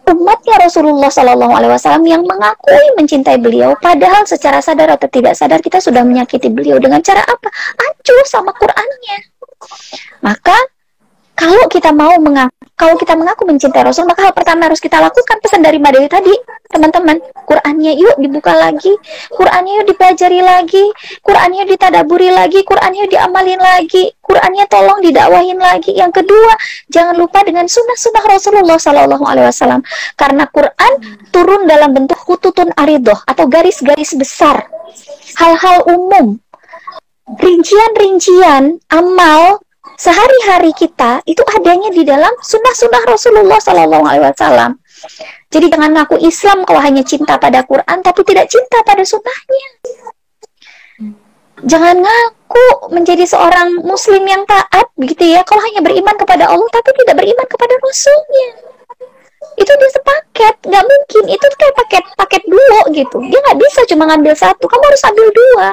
umatnya Rasulullah SAW yang mengakui mencintai beliau, padahal secara sadar atau tidak sadar kita sudah menyakiti beliau dengan cara apa? Acuh sama Qur'annya. Maka Kalau kita mengaku mencintai Rasul, maka hal pertama harus kita lakukan pesan dari Mbak Dewi tadi, teman-teman. Qurannya yuk dibuka lagi, Qurannya yuk dipelajari lagi, Qurannya yuk ditadaburi lagi, Qurannya yuk diamalin lagi, Qurannya tolong didakwahin lagi. Yang kedua, jangan lupa dengan sunnah-sunnah Rasulullah SAW, karena Quran turun dalam bentuk khututun aridoh atau garis-garis besar, hal-hal umum, rincian-rincian amal sehari-hari kita itu adanya di dalam sunnah-sunnah Rasulullah SAW. Jadi jangan ngaku Islam kalau hanya cinta pada Quran tapi tidak cinta pada sunnahnya. Jangan ngaku menjadi seorang Muslim yang taat, begitu ya, kalau hanya beriman kepada Allah tapi tidak beriman kepada Rasulnya. Itu dia sepaket, nggak mungkin. Itu kayak paket duo gitu. Dia nggak bisa cuma ngambil satu, kamu harus ambil dua.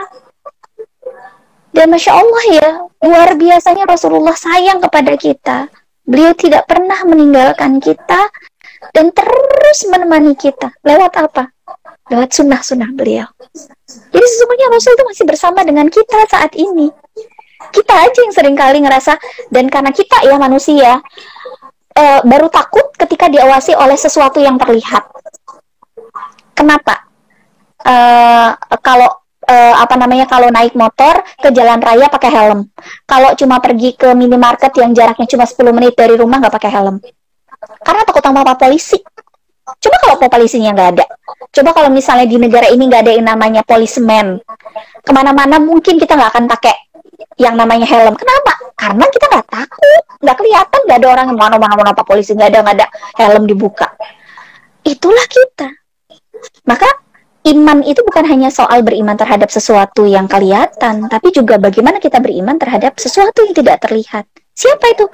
Dan Masya Allah ya, luar biasanya Rasulullah sayang kepada kita. Beliau tidak pernah meninggalkan kita dan terus menemani kita. Lewat apa? Lewat sunnah-sunnah beliau. Jadi sesungguhnya Rasul itu masih bersama dengan kita saat ini. Kita aja yang seringkali ngerasa, dan karena kita ya manusia, baru takut ketika diawasi oleh sesuatu yang terlihat. Kenapa? Kalau naik motor ke jalan raya pakai helm. Kalau cuma pergi ke minimarket yang jaraknya cuma 10 menit dari rumah nggak pakai helm. Karena takut sama Pak Polisi. Coba kalau Pak Polisinya nggak ada. Coba kalau misalnya di negara ini nggak ada yang namanya policeman. Kemana-mana mungkin kita nggak akan pakai yang namanya helm. Kenapa? Karena kita nggak takut. Nggak kelihatan, nggak ada orang yang mana-mana Pak Polisi. Nggak ada helm dibuka. Itulah kita. Maka iman itu bukan hanya soal beriman terhadap sesuatu yang kelihatan, tapi juga bagaimana kita beriman terhadap sesuatu yang tidak terlihat. Siapa itu?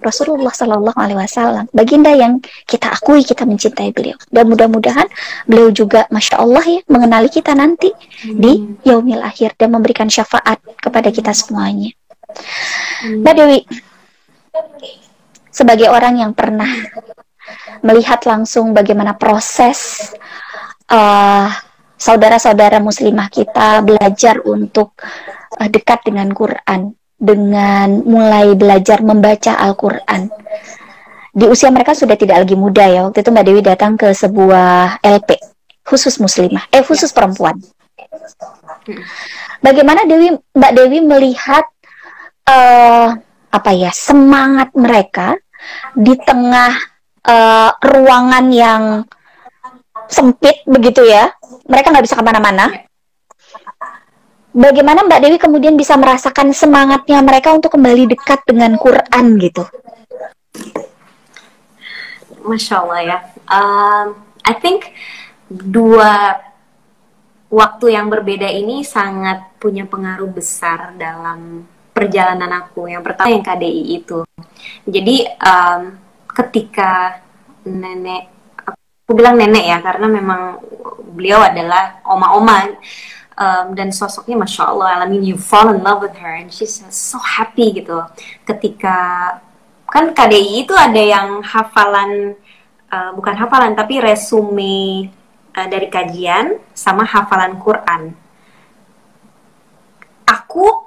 Rasulullah Sallallahu Alaihi Wasallam, baginda yang kita akui kita mencintai beliau. Dan mudah-mudahan beliau juga, Masya Allah ya, mengenali kita nanti di yaumil akhir dan memberikan syafaat kepada kita semuanya. Mbak Dewi, sebagai orang yang pernah melihat langsung bagaimana proses saudara-saudara muslimah kita belajar untuk dekat dengan Quran, dengan mulai belajar membaca Al-Quran. Di usia mereka sudah tidak lagi muda ya. Waktu itu Mbak Dewi datang ke sebuah LP khusus muslimah, khusus perempuan. Bagaimana Mbak Dewi melihat semangat mereka di tengah ruangan yang sempit begitu ya, mereka nggak bisa kemana-mana. Bagaimana Mbak Dewi kemudian bisa merasakan semangatnya mereka untuk kembali dekat dengan Quran gitu? Masya Allah ya. I think dua waktu yang berbeda ini sangat punya pengaruh besar dalam perjalanan aku. Yang pertama yang KDI itu. Jadi ketika nenek, aku bilang nenek ya karena memang beliau adalah oma-oma, dan sosoknya Masya Allah, I mean you fall in love with her and she's so happy gitu. Ketika kan KDI itu ada yang hafalan, bukan hafalan tapi resume dari kajian sama hafalan Quran. Aku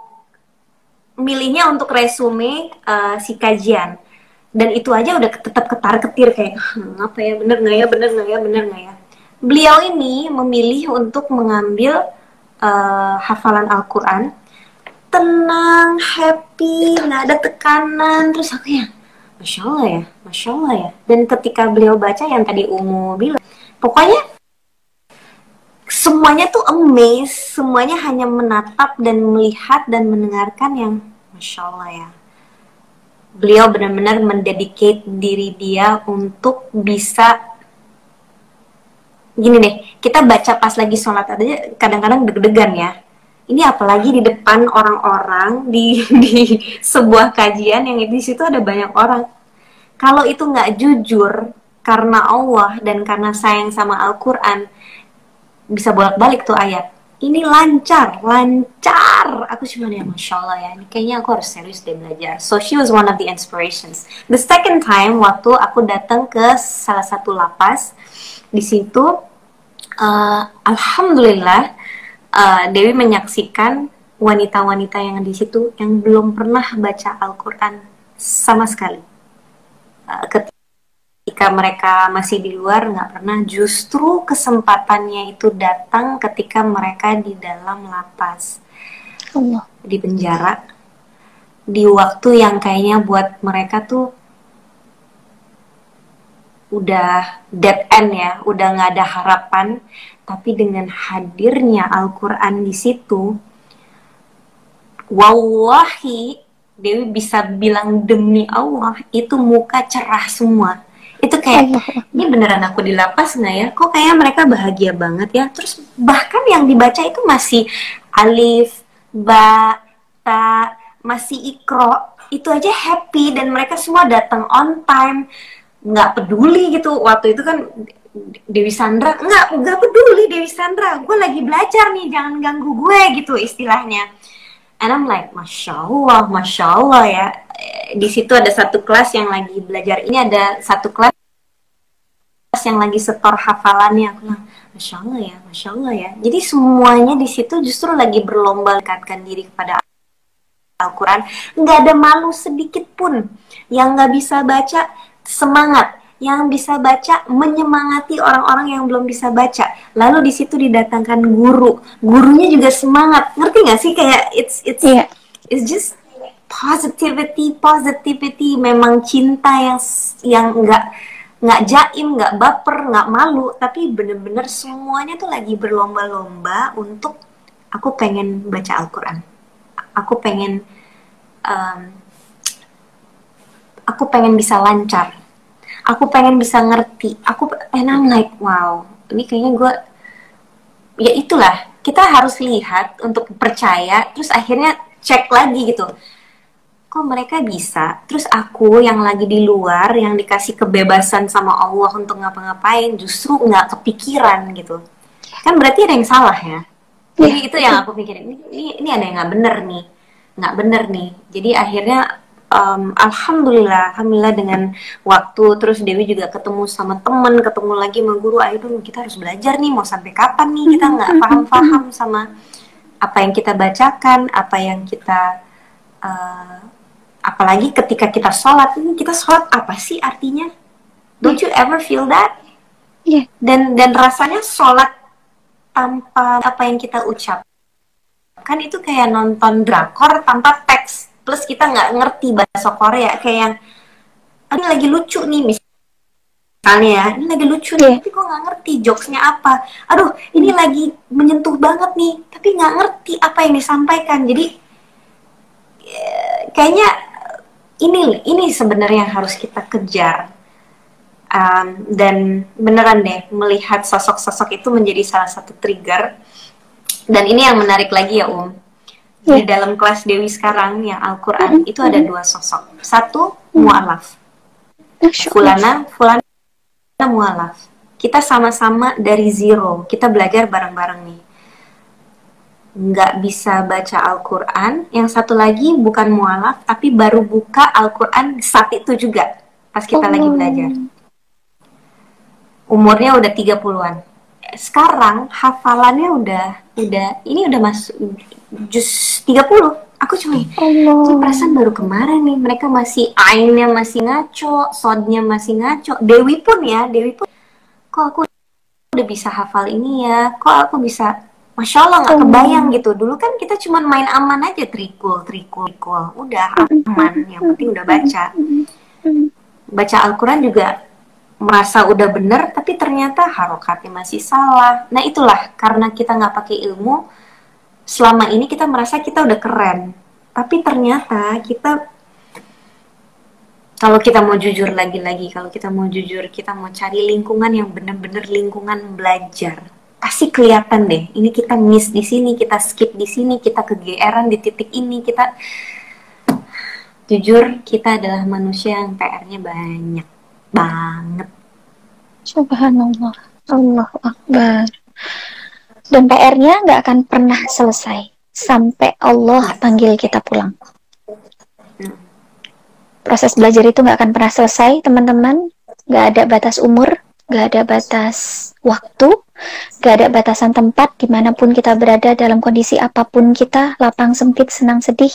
milihnya untuk resume si kajian. Dan itu aja udah tetap ketar-ketir kayak apa ya, bener nggak ya. Beliau ini memilih untuk mengambil hafalan Al-Quran tenang, happy, nggak ada tekanan. Terus aku ya, Masya Allah ya. Dan ketika beliau baca yang tadi Umu bilang, pokoknya semuanya tuh amazed, semuanya hanya menatap dan melihat dan mendengarkan yang Masya Allah ya. Beliau benar-benar mendedicate diri dia untuk bisa, gini deh, kita baca pas lagi sholat aja kadang-kadang deg-degan ya. Ini apalagi di depan orang-orang di sebuah kajian yang di situ ada banyak orang. Kalau itu nggak jujur karena Allah dan karena sayang sama Al-Quran, bisa bolak-balik tuh ayat. Ini lancar. Aku cuma ya Masya Allah ya, ini kayaknya aku harus serius deh belajar. So she was one of the inspirations. The second time waktu aku datang ke salah satu lapas, di situ alhamdulillah Dewi menyaksikan wanita-wanita yang di situ yang belum pernah baca Al-Quran sama sekali. Ketika mereka masih di luar nggak pernah, justru kesempatannya itu datang ketika mereka di dalam lapas, Allah. di penjara, di waktu yang kayaknya buat mereka tuh udah dead end ya, udah nggak ada harapan, tapi dengan hadirnya Al-Quran di situ, wallahi Dewi bisa bilang demi Allah itu muka cerah semua. Itu kayak, Allah. ini beneran aku di lapas nggak ya? Kok kayak mereka bahagia banget ya? Terus bahkan yang dibaca itu masih alif, ba, ta, masih ikro. Itu aja happy dan mereka semua datang on time, nggak peduli gitu. Waktu itu kan Dewi Sandra nggak peduli. Dewi Sandra, gue lagi belajar nih, jangan ganggu gue gitu istilahnya. And I'm like, masya Allah ya. Di situ ada satu kelas yang lagi belajar ini, ada satu kelas yang lagi setor hafalannya. Aku bilang, masya Allah ya. Jadi semuanya di situ justru lagi berlomba mendekatkan diri kepada Al-Quran. Nggak ada malu sedikit pun. Yang nggak bisa baca, semangat. Yang bisa baca, menyemangati orang-orang yang belum bisa baca. Lalu di situ didatangkan guru. Gurunya juga semangat. Ngerti nggak sih? Kayak Iya. it's just positivity. Memang cinta yang nggak jaim, nggak baper, nggak malu. Tapi bener-bener semuanya tuh lagi berlomba-lomba untuk aku pengen baca Al-Quran. Aku pengen bisa lancar, aku pengen bisa ngerti, and I'm like, wow, ini kayaknya gue, ya itulah, kita harus lihat untuk percaya, terus akhirnya cek lagi gitu, kok mereka bisa, terus aku yang lagi di luar, yang dikasih kebebasan sama Allah untuk ngapa-ngapain, justru nggak kepikiran gitu, kan berarti ada yang salah ya. Jadi itu yang aku pikirin, ini ada yang nggak bener nih. Jadi akhirnya alhamdulillah dengan waktu, terus Dewi juga ketemu sama temen, ketemu lagi sama guru, ayo dong kita harus belajar nih, mau sampai kapan nih kita nggak paham-paham sama apa yang kita bacakan, apa yang kita apalagi ketika kita sholat, ini kita sholat apa sih artinya? Don't you ever feel that? Iya. Dan rasanya sholat tanpa apa yang kita ucap kan itu kayak nonton drakor tanpa teks, plus kita nggak ngerti bahasa Korea, kayak yang ini lagi lucu nih misalnya ya, ini lagi lucu nih, tapi gue nggak ngerti jokesnya apa, aduh ini lagi menyentuh banget nih, tapi nggak ngerti apa yang disampaikan. Jadi kayaknya ini sebenarnya yang harus kita kejar. Dan beneran deh, melihat sosok-sosok itu menjadi salah satu trigger. Dan ini yang menarik lagi ya di dalam kelas Dewi sekarang yang Al-Quran itu ada dua sosok. Satu mu'alaf, Fulana mu'alaf. Kita sama-sama dari zero, kita belajar bareng-bareng nih, nggak bisa baca Al-Quran. Yang satu lagi bukan mu'alaf, tapi baru buka Al-Quran saat itu juga pas kita lagi belajar. Umurnya udah 30-an. Sekarang hafalannya udah ini udah masuk juz 30. Aku cuma tuh perasaan baru kemarin nih mereka masih ainnya masih ngaco, sodnya masih ngaco. Dewi pun kok aku udah bisa hafal ini ya, kok aku bisa, masya Allah nggak kebayang gitu. Dulu kan kita cuma main aman aja, trikul, udah aman, yang penting udah baca Al-Quran juga merasa udah bener, tapi ternyata harokatnya masih salah. Nah itulah, karena kita nggak pakai ilmu, selama ini kita merasa kita udah keren, tapi ternyata kita, kalau kita mau jujur lagi-lagi, kalau kita mau jujur, kita mau cari lingkungan yang bener-bener lingkungan belajar, pasti kelihatan deh, ini kita miss di sini, kita skip di sini, kita kegeeran di titik ini, kita jujur, kita adalah manusia yang PR-nya banyak banget. Subhanallah, Allahu Akbar. Dan PR-nya nggak akan pernah selesai sampai Allah panggil kita pulang. Proses belajar itu nggak akan pernah selesai, teman-teman. Nggak ada batas umur, nggak ada batas waktu, nggak ada batasan tempat, dimanapun kita berada, dalam kondisi apapun kita, lapang sempit, senang sedih,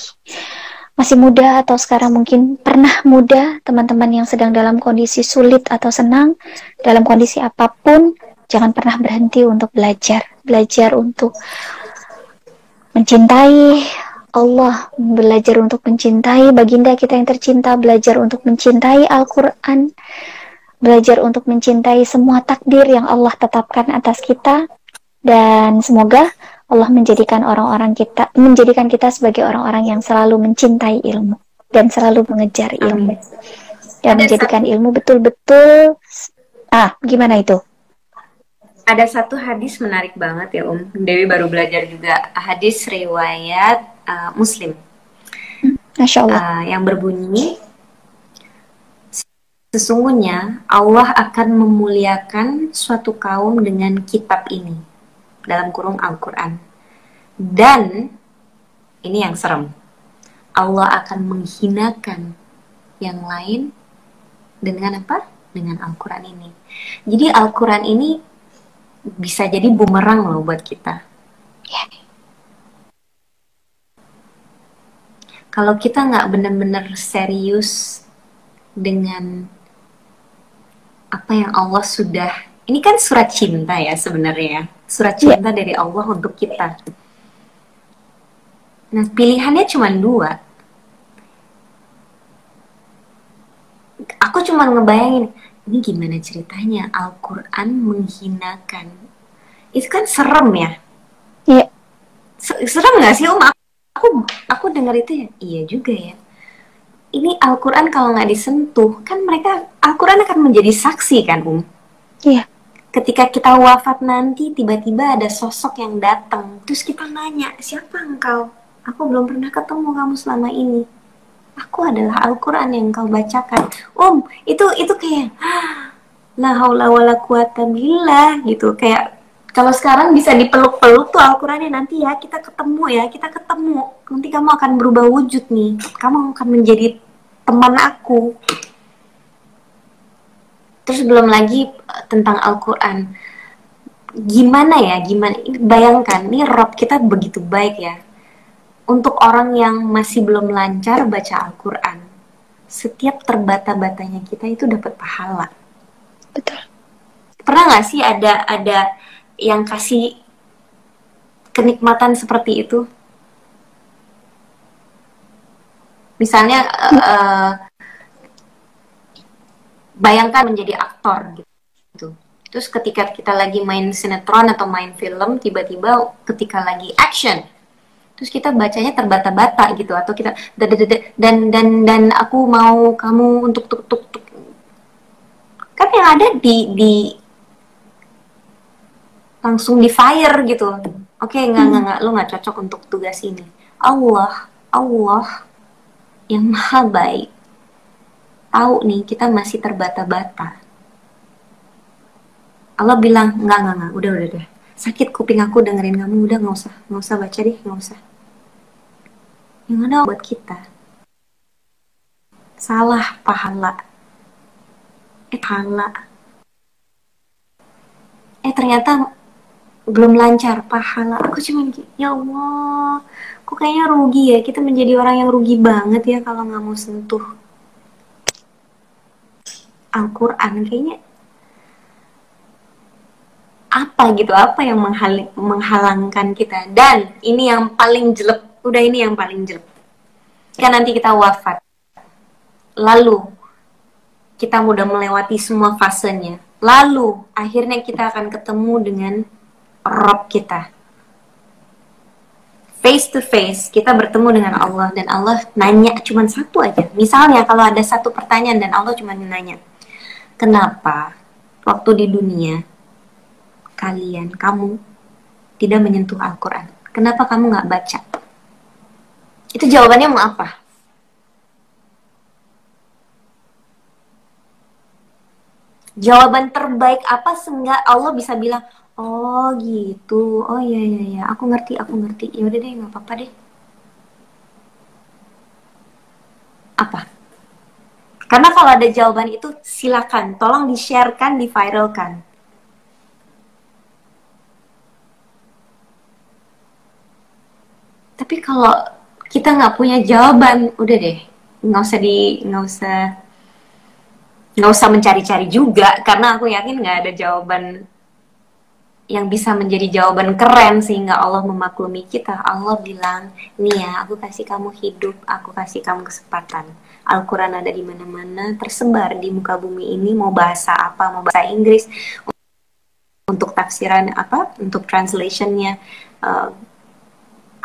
masih muda atau sekarang mungkin pernah muda, teman-teman yang sedang dalam kondisi sulit atau senang, dalam kondisi apapun, jangan pernah berhenti untuk belajar. Belajar untuk mencintai Allah, belajar untuk mencintai baginda kita yang tercinta, belajar untuk mencintai Al-Quran, belajar untuk mencintai semua takdir yang Allah tetapkan atas kita, dan semoga Allah menjadikan kita sebagai orang-orang yang selalu mencintai ilmu dan selalu mengejar ilmu. Amin. Dan menjadikan ilmu betul-betul gimana itu? Ada satu hadis menarik banget ya Dewi baru belajar juga hadis riwayat Muslim. Masya Allah. Yang berbunyi, sesungguhnya Allah akan memuliakan suatu kaum dengan kitab ini, dalam kurung Al-Quran. Dan ini yang serem, Allah akan menghinakan yang lain dengan apa? Dengan Al-Quran ini. Jadi Al-Quran ini bisa jadi bumerang loh buat kita. Ya. Kalau kita nggak benar-benar serius dengan apa yang Allah sudah, ini kan surat cinta ya sebenarnya, surat cinta dari Allah untuk kita. Nah, pilihannya cuma dua. Aku cuma ngebayangin, ini gimana ceritanya Al-Quran menghinakan. Itu kan serem ya? Iya. Serem nggak sih Aku dengar itu ya, iya juga ya. Ini Al-Quran kalau nggak disentuh, kan mereka, Al-Quran akan menjadi saksi kan Iya. Ketika kita wafat nanti, tiba-tiba ada sosok yang datang, terus kita nanya, siapa engkau? Aku belum pernah ketemu kamu selama ini. Aku adalah Al-Quran yang kau bacakan. Itu kayak la haula wala quwata billah gitu. Kayak kalau sekarang bisa dipeluk-peluk tuh Al-Qurannya, nanti ya kita ketemu. Nanti kamu akan berubah wujud nih. Kamu akan menjadi teman aku. Terus belum lagi tentang Al-Quran. Gimana? Bayangkan, nih Rob kita begitu baik ya. Untuk orang yang masih belum lancar baca Al-Quran, setiap terbata-batanya kita itu dapat pahala. Betul. Pernah nggak sih ada yang kasih kenikmatan seperti itu? Misalnya, bayangkan menjadi aktor gitu. Terus ketika kita lagi main sinetron atau main film, tiba-tiba ketika lagi action, terus kita bacanya terbata-bata gitu, atau kita dan aku mau kamu untuk tuk kan yang ada di langsung di fire gitu. Oke, enggak, lu nggak cocok untuk tugas ini. Allah yang maha baik tahu nih kita masih terbata-bata. Allah bilang enggak, udah sakit kuping aku dengerin kamu, udah nggak usah baca deh, nggak usah. Yang ada buat kita salah pahala. Ternyata belum lancar pahala. Aku cuma ya Allah, kok kayaknya rugi ya, kita menjadi orang yang rugi banget ya kalau nggak mau sentuh Al-Quran. Kayaknya apa yang menghalangkan kita. Dan ini yang paling jelek, kan nanti kita wafat, lalu kita udah melewati semua fasenya, lalu akhirnya kita akan ketemu dengan Rob kita face to face. Kita bertemu dengan Allah, dan Allah nanya cuma satu aja. Misalnya kalau ada satu pertanyaan dan Allah cuma nanya, kenapa waktu di dunia kamu tidak menyentuh Al-Quran? Kenapa kamu nggak baca? Itu jawabannya mau apa? Jawaban terbaik apa sehingga Allah bisa bilang, oh gitu, oh iya, aku ngerti. Ya udah deh, nggak apa-apa deh. Apa? Karena kalau ada jawaban itu, silakan, tolong di-sharekan, di-viralkan. Tapi kita nggak punya jawaban, udah deh, nggak usah mencari-cari juga, karena aku yakin nggak ada jawaban yang bisa menjadi jawaban keren sehingga Allah memaklumi kita. Allah bilang, nih ya, aku kasih kamu hidup, aku kasih kamu kesempatan. Al-Quran ada di mana-mana, tersebar di muka bumi ini, mau bahasa apa, mau bahasa Inggris, untuk tafsiran apa, untuk translationnya,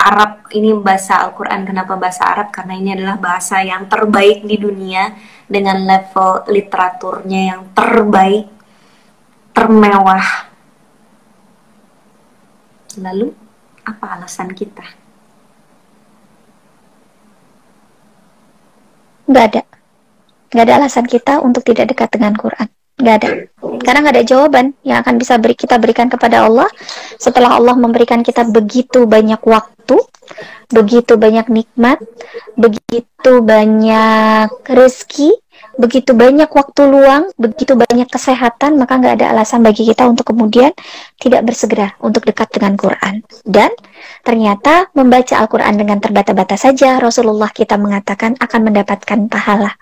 Arab, ini bahasa Al-Quran. Kenapa bahasa Arab? Karena ini adalah bahasa yang terbaik di dunia, dengan level literaturnya yang terbaik, termewah. Lalu, apa alasan kita? Nggak ada. Nggak ada alasan kita untuk tidak dekat dengan Quran. Nggak ada. Karena nggak ada jawaban yang akan bisa kita berikan kepada Allah setelah Allah memberikan kita begitu banyak waktu, begitu banyak nikmat, begitu banyak rezeki, begitu banyak waktu luang, begitu banyak kesehatan, maka nggak ada alasan bagi kita untuk kemudian tidak bersegera untuk dekat dengan Quran. Dan ternyata membaca Al-Quran dengan terbata-bata saja, Rasulullah kita mengatakan akan mendapatkan pahala.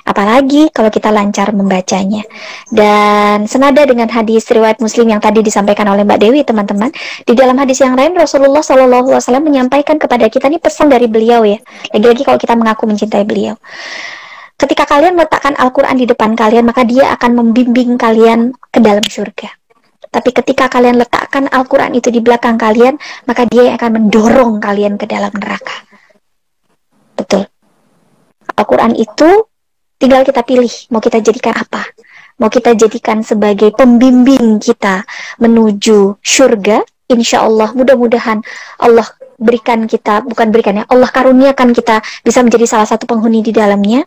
Apalagi kalau kita lancar membacanya. Dan senada dengan hadis riwayat Muslim yang tadi disampaikan oleh Mbak Dewi, teman-teman, di dalam hadis yang lain Rasulullah SAW menyampaikan kepada kita, ini pesan dari beliau ya, lagi-lagi kalau kita mengaku mencintai beliau, ketika kalian meletakkan Al-Quran di depan kalian, maka dia akan membimbing kalian ke dalam surga. Tapi ketika kalian letakkan Al-Quran itu di belakang kalian, maka dia akan mendorong kalian ke dalam neraka. Betul. Al-Quran itu tinggal kita pilih, mau kita jadikan apa? Mau kita jadikan sebagai pembimbing kita menuju surga, insya Allah, mudah-mudahan Allah berikan kita, bukan berikan ya, Allah karuniakan kita bisa menjadi salah satu penghuni di dalamnya.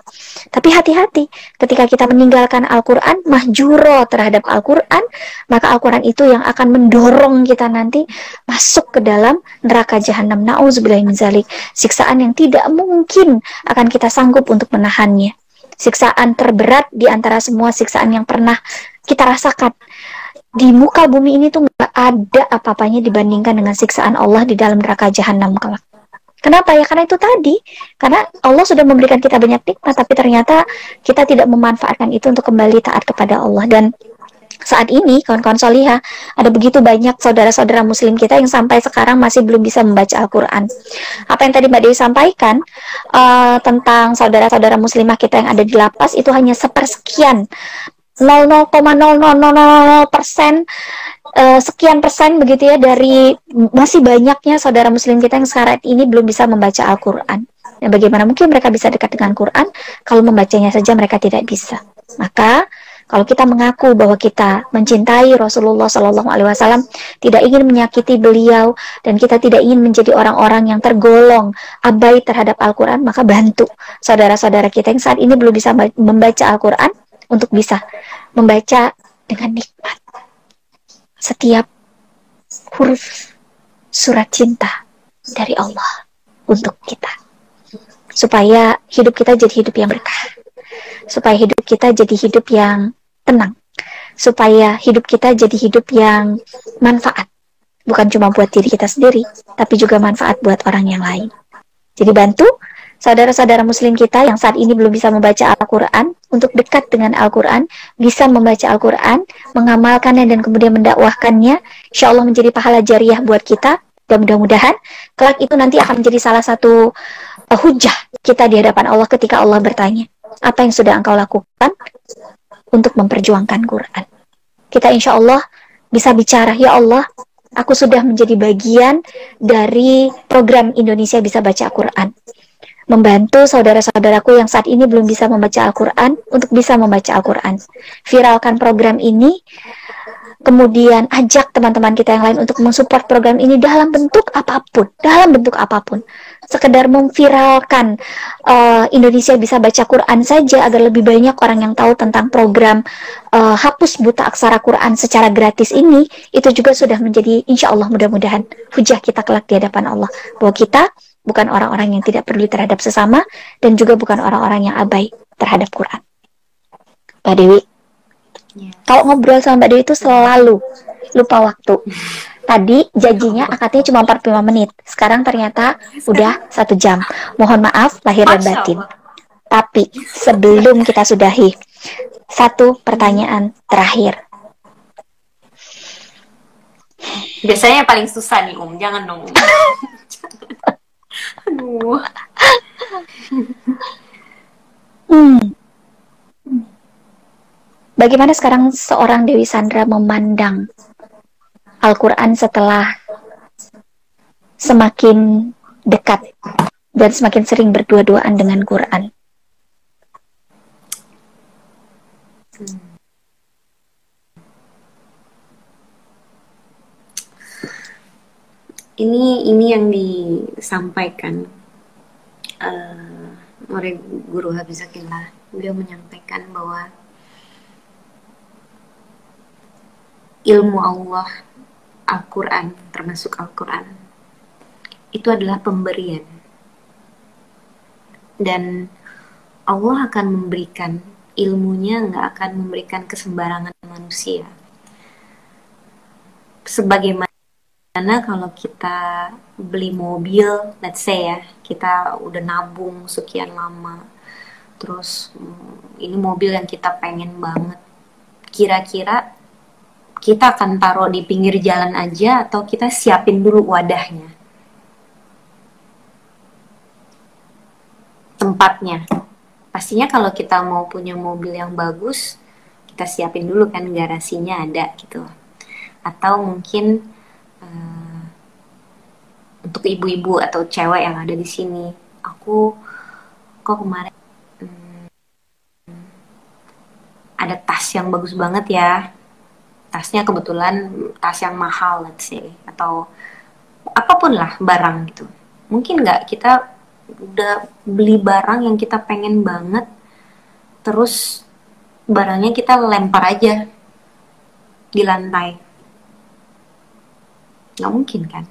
Tapi hati-hati, ketika kita meninggalkan Al-Quran, mahjuro terhadap Al-Quran, maka Al-Quran itu yang akan mendorong kita nanti masuk ke dalam neraka jahanam. Na'udzubillahi min dzalik. Siksaan yang tidak mungkin akan kita sanggup untuk menahannya. Siksaan terberat di antara semua siksaan yang pernah kita rasakan di muka bumi ini tuh nggak ada apa-apanya dibandingkan dengan siksaan Allah di dalam neraka jahanam kelak. Kenapa ya? Karena itu tadi, karena Allah sudah memberikan kita banyak nikmat, tapi ternyata kita tidak memanfaatkan itu untuk kembali taat kepada Allah. Dan saat ini kawan-kawan solihah, ada begitu banyak saudara-saudara muslim kita yang sampai sekarang masih belum bisa membaca Al-Quran. Apa yang tadi Mbak Dewi sampaikan tentang saudara-saudara muslimah kita yang ada di lapas, itu hanya sepersekian 0,0000% sekian persen begitu ya dari masih banyaknya saudara muslim kita yang sekarang ini belum bisa membaca Al-Quran. Nah, bagaimana mungkin mereka bisa dekat dengan Quran kalau membacanya saja mereka tidak bisa? Maka kalau kita mengaku bahwa kita mencintai Rasulullah SAW, tidak ingin menyakiti beliau, dan kita tidak ingin menjadi orang-orang yang tergolong abai terhadap Al-Quran, maka bantu saudara-saudara kita yang saat ini belum bisa membaca Al-Quran untuk bisa membaca dengan nikmat setiap huruf surat cinta dari Allah untuk kita, supaya hidup kita jadi hidup yang berkah, supaya hidup kita jadi hidup yang tenang, supaya hidup kita jadi hidup yang manfaat, bukan cuma buat diri kita sendiri, tapi juga manfaat buat orang yang lain. Jadi bantu saudara-saudara muslim kita yang saat ini belum bisa membaca Al-Quran untuk dekat dengan Al-Quran, bisa membaca Al-Quran, mengamalkannya dan kemudian mendakwahkannya. Insya Allah menjadi pahala jariah buat kita. Dan mudah-mudahan kelak itu nanti akan menjadi salah satu hujah kita di hadapan Allah ketika Allah bertanya, apa yang sudah engkau lakukan untuk memperjuangkan Quran? Kita insya Allah bisa bicara, ya Allah, aku sudah menjadi bagian dari program Indonesia Bisa Baca Quran, membantu saudara-saudaraku yang saat ini belum bisa membaca Al-Quran untuk bisa membaca Al-Quran. Viralkan program ini, kemudian ajak teman-teman kita yang lain untuk mensupport program ini dalam bentuk apapun, sekedar memviralkan Indonesia Bisa Baca Quran saja agar lebih banyak orang yang tahu tentang program hapus buta aksara Quran secara gratis ini, itu juga sudah menjadi insya Allah mudah-mudahan hujah kita kelak di hadapan Allah, bahwa kita bukan orang-orang yang tidak peduli terhadap sesama, dan juga bukan orang-orang yang abai terhadap Quran. Mbak Dewi, kalau ngobrol sama Mbak Dewi itu selalu lupa waktu. Tadi janjinya akadnya cuma 45 menit. Sekarang ternyata udah 1 jam. Mohon maaf lahir dan Masya batin. Allah. Tapi sebelum kita sudahi, satu pertanyaan terakhir. Biasanya yang paling susah nih jangan dong. Aduh. Bagaimana sekarang seorang Dewi Sandra memandang Al-Quran setelah semakin dekat dan semakin sering berdua-duaan dengan Quran? Ini yang disampaikan oleh Guru Hafizakillah. Beliau menyampaikan bahwa ilmu Allah, Al-Quran, termasuk Al-Quran, itu adalah pemberian. Dan Allah akan memberikan ilmunya, nggak akan memberikan kesembarangan manusia. Sebagaimana kalau kita beli mobil, let's say ya, kita udah nabung sekian lama, terus ini mobil yang kita pengen banget, kira-kira kita akan taruh di pinggir jalan aja atau kita siapin dulu wadahnya, tempatnya. Pastinya kalau kita mau punya mobil yang bagus, kita siapin dulu kan, garasinya ada gitu. Atau mungkin untuk ibu-ibu atau cewek yang ada di sini, aku kok kemarin ada tas yang bagus banget ya, tasnya kebetulan tas yang mahal, let's say, atau apapun lah barang gitu. Mungkin nggak kita udah beli barang yang kita pengen banget, terus barangnya kita lempar aja di lantai. Nggak mungkin kan?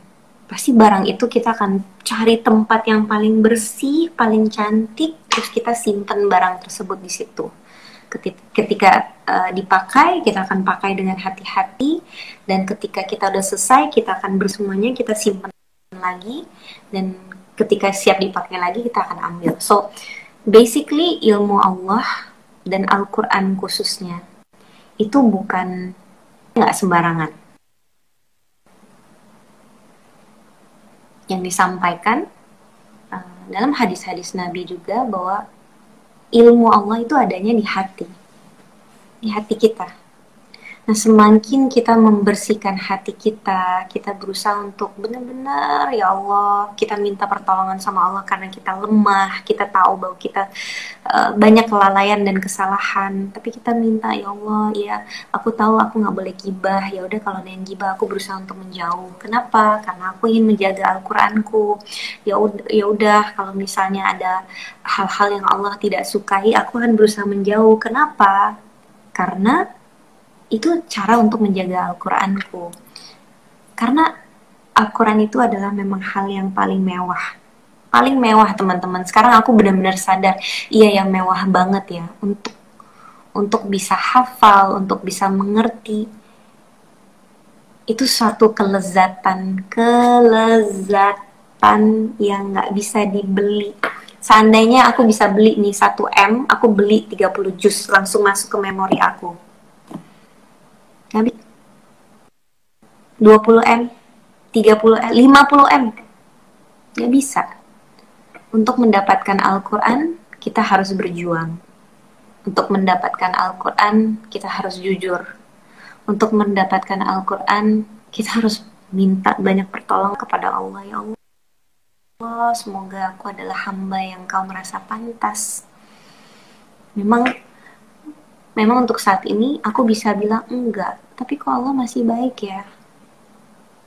Pasti barang itu kita akan cari tempat yang paling bersih, paling cantik, terus kita simpen barang tersebut di situ. Ketika dipakai, kita akan pakai dengan hati-hati, dan ketika kita udah selesai, kita akan bersemuanya, kita simpan lagi, dan ketika siap dipakai lagi, kita akan ambil. So, basically ilmu Allah dan Al-Quran khususnya itu bukan nggak sembarangan. Yang disampaikan dalam hadis-hadis Nabi juga bahwa ilmu Allah itu adanya di hati kita. Nah, semakin kita membersihkan hati kita, kita berusaha untuk benar-benar, ya Allah, kita minta pertolongan sama Allah karena kita lemah, kita tahu bahwa kita banyak kelalaian dan kesalahan, tapi kita minta, ya Allah, ya aku tahu aku nggak boleh gibah, ya udah kalau ada yang gibah aku berusaha untuk menjauh. Kenapa? Karena aku ingin menjaga Al-Quranku. Ya udah kalau misalnya ada hal-hal yang Allah tidak sukai, aku akan berusaha menjauh. Kenapa? Karena itu cara untuk menjaga Al-Quranku. Karena Al-Quran itu adalah memang hal yang paling mewah. Paling mewah, teman-teman. Sekarang aku benar-benar sadar, iya yang mewah banget ya. Untuk bisa hafal, untuk bisa mengerti. Itu suatu kelezatan yang nggak bisa dibeli. Seandainya aku bisa beli nih 1 M, aku beli 30 juz, langsung masuk ke memori aku. 20 M, 30 M, 50 M, nggak bisa. Untuk mendapatkan Al-Quran, kita harus berjuang. Untuk mendapatkan Al-Quran, kita harus jujur. Untuk mendapatkan Al-Quran, kita harus minta banyak pertolongan kepada Allah. Ya Allah, semoga aku adalah hamba yang Kau merasa pantas. Memang untuk saat ini aku bisa bilang enggak, tapi kok Allah masih baik ya.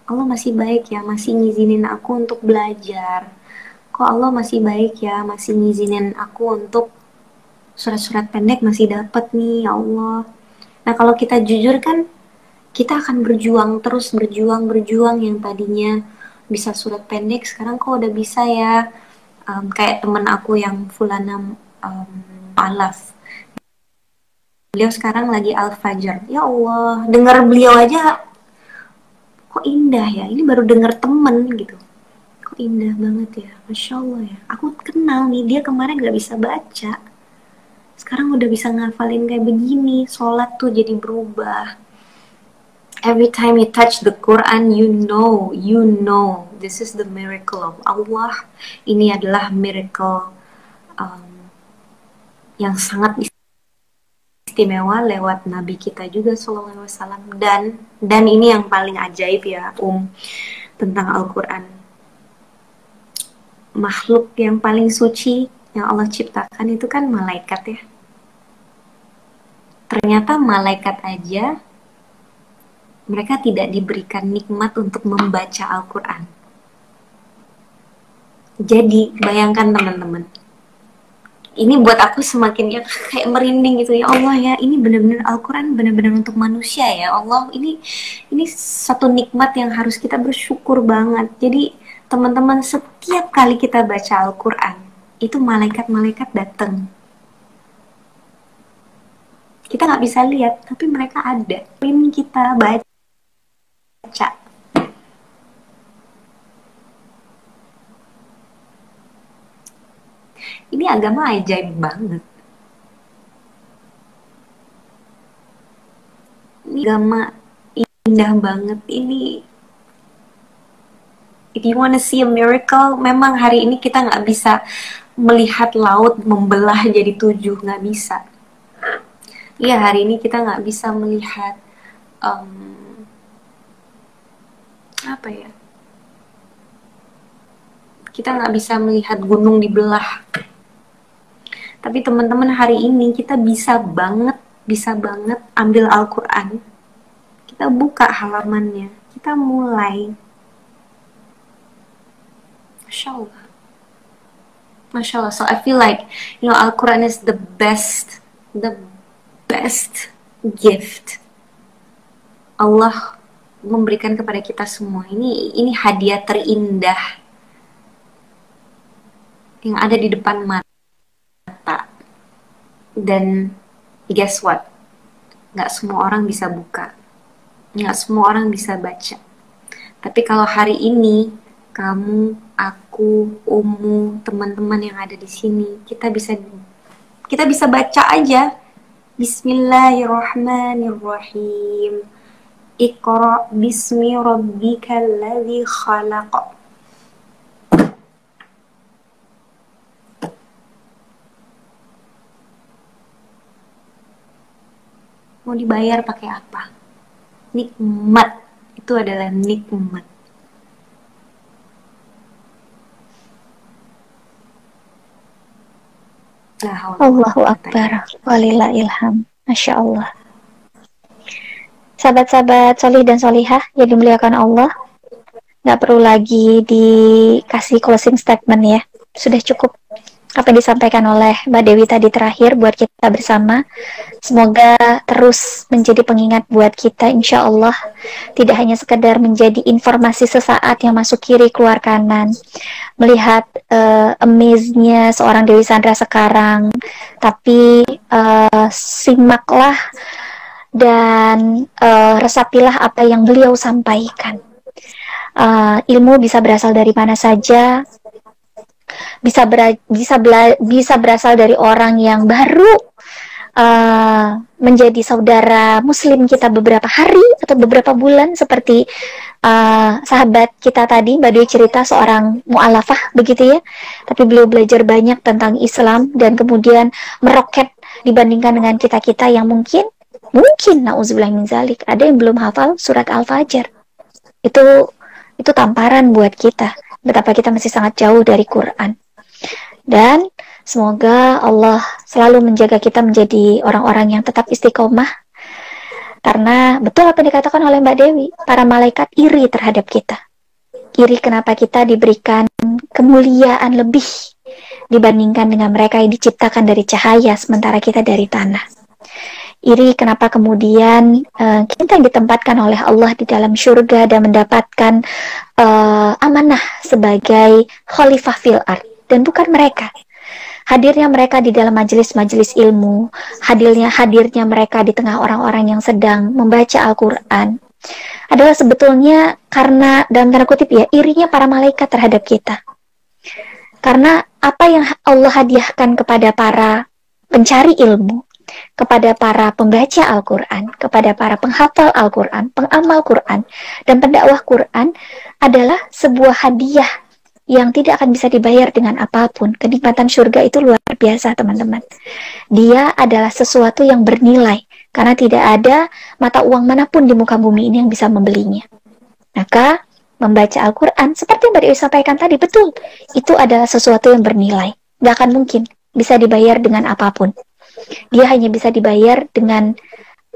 Allah masih baik ya, masih ngizinin aku untuk belajar. Kok Allah masih baik ya, masih ngizinin aku untuk surat-surat pendek masih dapat nih, ya Allah. Nah, kalau kita jujur kan, kita akan berjuang yang tadinya bisa surat pendek, sekarang kok udah bisa ya. Kayak temen aku yang Fulana Alaf. Beliau sekarang lagi Al-Fajr. Ya Allah, dengar beliau aja kok indah ya, ini baru denger temen gitu, kok indah banget ya, Masya Allah ya, aku kenal nih, dia kemarin gak bisa baca, sekarang udah bisa ngafalin kayak begini, sholat tuh jadi berubah. Every time you touch the Quran, you know, this is the miracle of Allah. Ini adalah miracle yang sangat istimewa lewat Nabi kita juga Sallallahu Alaihi Wasallam. Dan ini yang paling ajaib ya, tentang Al-Quran. Makhluk yang paling suci yang Allah ciptakan itu kan malaikat ya. Ternyata malaikat aja mereka tidak diberikan nikmat untuk membaca Al-Quran. Jadi bayangkan teman-teman, ini buat aku semakin ya kayak merinding gitu ya Allah ya, ini benar-benar Al-Quran benar-benar untuk manusia ya Allah, ini satu nikmat yang harus kita bersyukur banget. Jadi teman-teman, setiap kali kita baca Al-Quran itu malaikat-malaikat datang. Kita nggak bisa lihat, tapi mereka ada. Ini kita baca. Ini agama ajaib banget. Ini agama indah banget. Ini, if you wanna see a miracle, memang hari ini kita nggak bisa melihat laut membelah jadi 7, nggak bisa. Iya, hari ini kita nggak bisa melihat apa ya? Kita nggak bisa melihat gunung dibelah. Tapi teman-teman, hari ini kita bisa banget ambil Al-Quran. Kita buka halamannya, kita mulai. Masya Allah. Masya Allah. So I feel like, Al-Quran is the best gift Allah memberikan kepada kita semua. Ini hadiah terindah yang ada di depan mata. Dan guess what? Nggak semua orang bisa buka, nggak semua orang bisa baca. Tapi kalau hari ini kamu, aku, teman-teman yang ada di sini, kita bisa baca aja. Bismillahirrahmanirrahim. Iqra bismi rabbikal ladzi khalaq. Mau dibayar pakai apa? Nikmat. Itu adalah nikmat. Allahu Akbar. Walillahil hamd. Masya Allah. Sahabat-sahabat solih dan solihah yang dimuliakan Allah, nggak perlu lagi dikasih closing statement ya. Sudah cukup apa yang disampaikan oleh Mbak Dewi tadi terakhir buat kita bersama. Semoga terus menjadi pengingat buat kita, insya Allah. Tidak hanya sekedar menjadi informasi sesaat yang masuk kiri keluar kanan, melihat amaze-nya seorang Dewi Sandra sekarang, tapi simaklah dan resapilah apa yang beliau sampaikan. Ilmu bisa berasal dari mana saja, bisa berasal dari orang yang baru menjadi saudara muslim kita beberapa hari atau beberapa bulan, seperti sahabat kita tadi Mbak Dewi cerita seorang mu'alafah begitu ya, tapi beliau belajar banyak tentang Islam dan kemudian meroket dibandingkan dengan kita yang mungkin na'udzubillah min zalik, ada yang belum hafal surat Al-Fajr. Itu tamparan buat kita betapa kita masih sangat jauh dari Quran. Dan semoga Allah selalu menjaga kita menjadi orang-orang yang tetap istiqomah, karena betul apa yang dikatakan oleh Mbak Dewi, para malaikat iri terhadap kita. Iri kenapa kita diberikan kemuliaan lebih dibandingkan dengan mereka yang diciptakan dari cahaya sementara kita dari tanah. Iri kenapa kemudian kita yang ditempatkan oleh Allah di dalam surga dan mendapatkan amanah sebagai khalifah fil ard, dan bukan mereka. Hadirnya mereka di dalam majelis-majelis ilmu, hadirnya mereka di tengah orang-orang yang sedang membaca Al-Quran, adalah sebetulnya karena dalam tanda kutip ya, irinya para malaikat terhadap kita. Karena apa yang Allah hadiahkan kepada para pencari ilmu, kepada para pembaca Al-Quran, kepada para penghafal Al-Quran, pengamal Quran, dan pendakwah Quran adalah sebuah hadiah yang tidak akan bisa dibayar dengan apapun. Kenikmatan surga itu luar biasa, teman-teman. Dia adalah sesuatu yang bernilai, karena tidak ada mata uang manapun di muka bumi ini yang bisa membelinya. Maka, membaca Al-Quran, seperti yang Mbak Dewi sampaikan tadi, betul, itu adalah sesuatu yang bernilai. Gak akan mungkin bisa dibayar dengan apapun. Dia hanya bisa dibayar dengan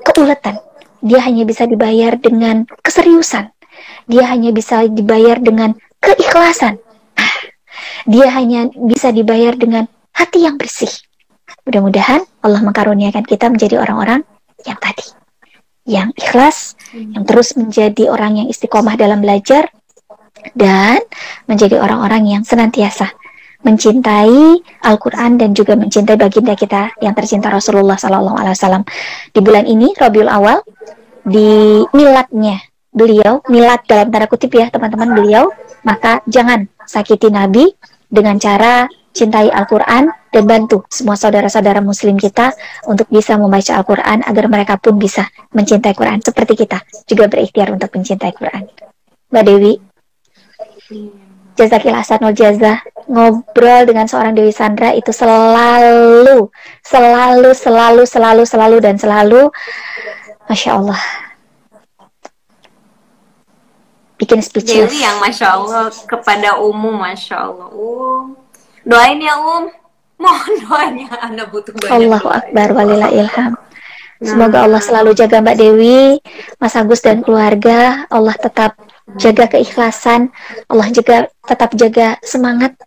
keuletan. Dia hanya bisa dibayar dengan keseriusan. Dia hanya bisa dibayar dengan keikhlasan. Dia hanya bisa dibayar dengan hati yang bersih. Mudah-mudahan Allah mengkaruniakan kita menjadi orang-orang yang tadi, yang ikhlas, yang terus menjadi orang yang istiqomah dalam belajar, dan menjadi orang-orang yang senantiasa mencintai Al-Quran dan juga mencintai baginda kita yang tercinta Rasulullah SAW. Di bulan ini, Rabiul Awal, di miladnya beliau, milad dalam tanda kutip ya teman-teman beliau, maka jangan sakiti Nabi dengan cara cintai Al-Quran dan bantu semua saudara-saudara muslim kita untuk bisa membaca Al-Quran agar mereka pun bisa mencintai Quran seperti kita juga berikhtiar untuk mencintai Quran. Mbak Dewi, jazakillah ahsanul jazah, ngobrol dengan seorang Dewi Sandra itu selalu dan selalu Masya Allah, bikin speechless. Dewi yang Masya Allah kepada umum, Masya Allah. Doain ya mohon doanya, Anda butuh banyak Allahu doa. Akbar, walillah ilham. Semoga Allah selalu jaga Mbak Dewi, Mas Agus dan keluarga. Allah tetap jaga keikhlasan, Allah juga tetap jaga semangat,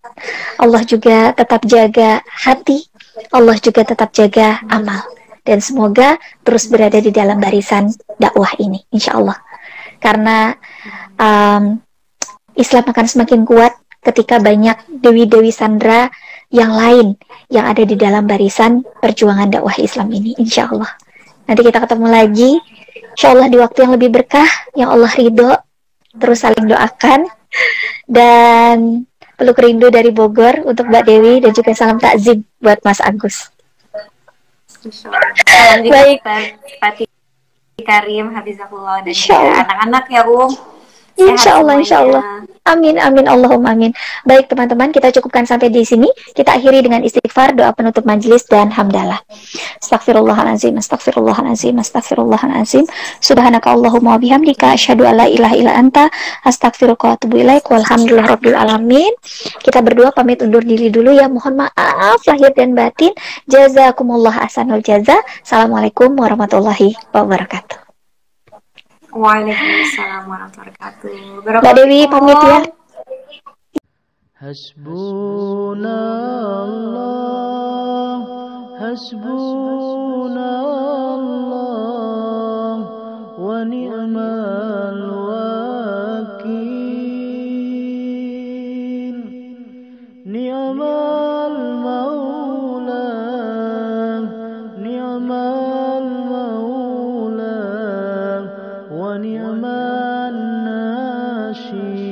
Allah juga tetap jaga hati, Allah juga tetap jaga amal. Dan semoga terus berada di dalam barisan dakwah ini, insya Allah. Karena Islam akan semakin kuat ketika banyak Dewi-Dewi Sandra yang lain yang ada di dalam barisan perjuangan dakwah Islam ini, insya Allah. Nanti kita ketemu lagi, insya Allah di waktu yang lebih berkah, yang Allah ridho. Terus saling doakan, dan peluk rindu dari Bogor untuk Mbak Dewi, dan juga salam takzim buat Mas Agus. Salam juga Fatih Karim, Hafizahullah, dan juga anak-anak ya Insya Allah, insya Allah. Amin, amin, Allahumma amin. Baik teman-teman, kita cukupkan sampai di sini. Kita akhiri dengan istighfar, doa penutup majelis, dan hamdalah. Astagfirullahaladzim, astagfirullahaladzim, astagfirullahaladzim. Subhanaka Allahumma wa bihamdika, asyhadu an la ilaha illa anta, astagfiruka wa atubu ilaik, walhamdulillah rabbil alamin. Kita berdua pamit undur diri dulu ya. Mohon maaf lahir dan batin. Jazakumullah ahsanul jaza. Assalamualaikum warahmatullahi wabarakatuh. Waalaikumsalam warahmatullahi wabarakatuh. Mbak Dewi pamit ya. Hasbunallah wa ni'mal wakil, ni'mal maula, ni'mal maula, wa ni'man nashir.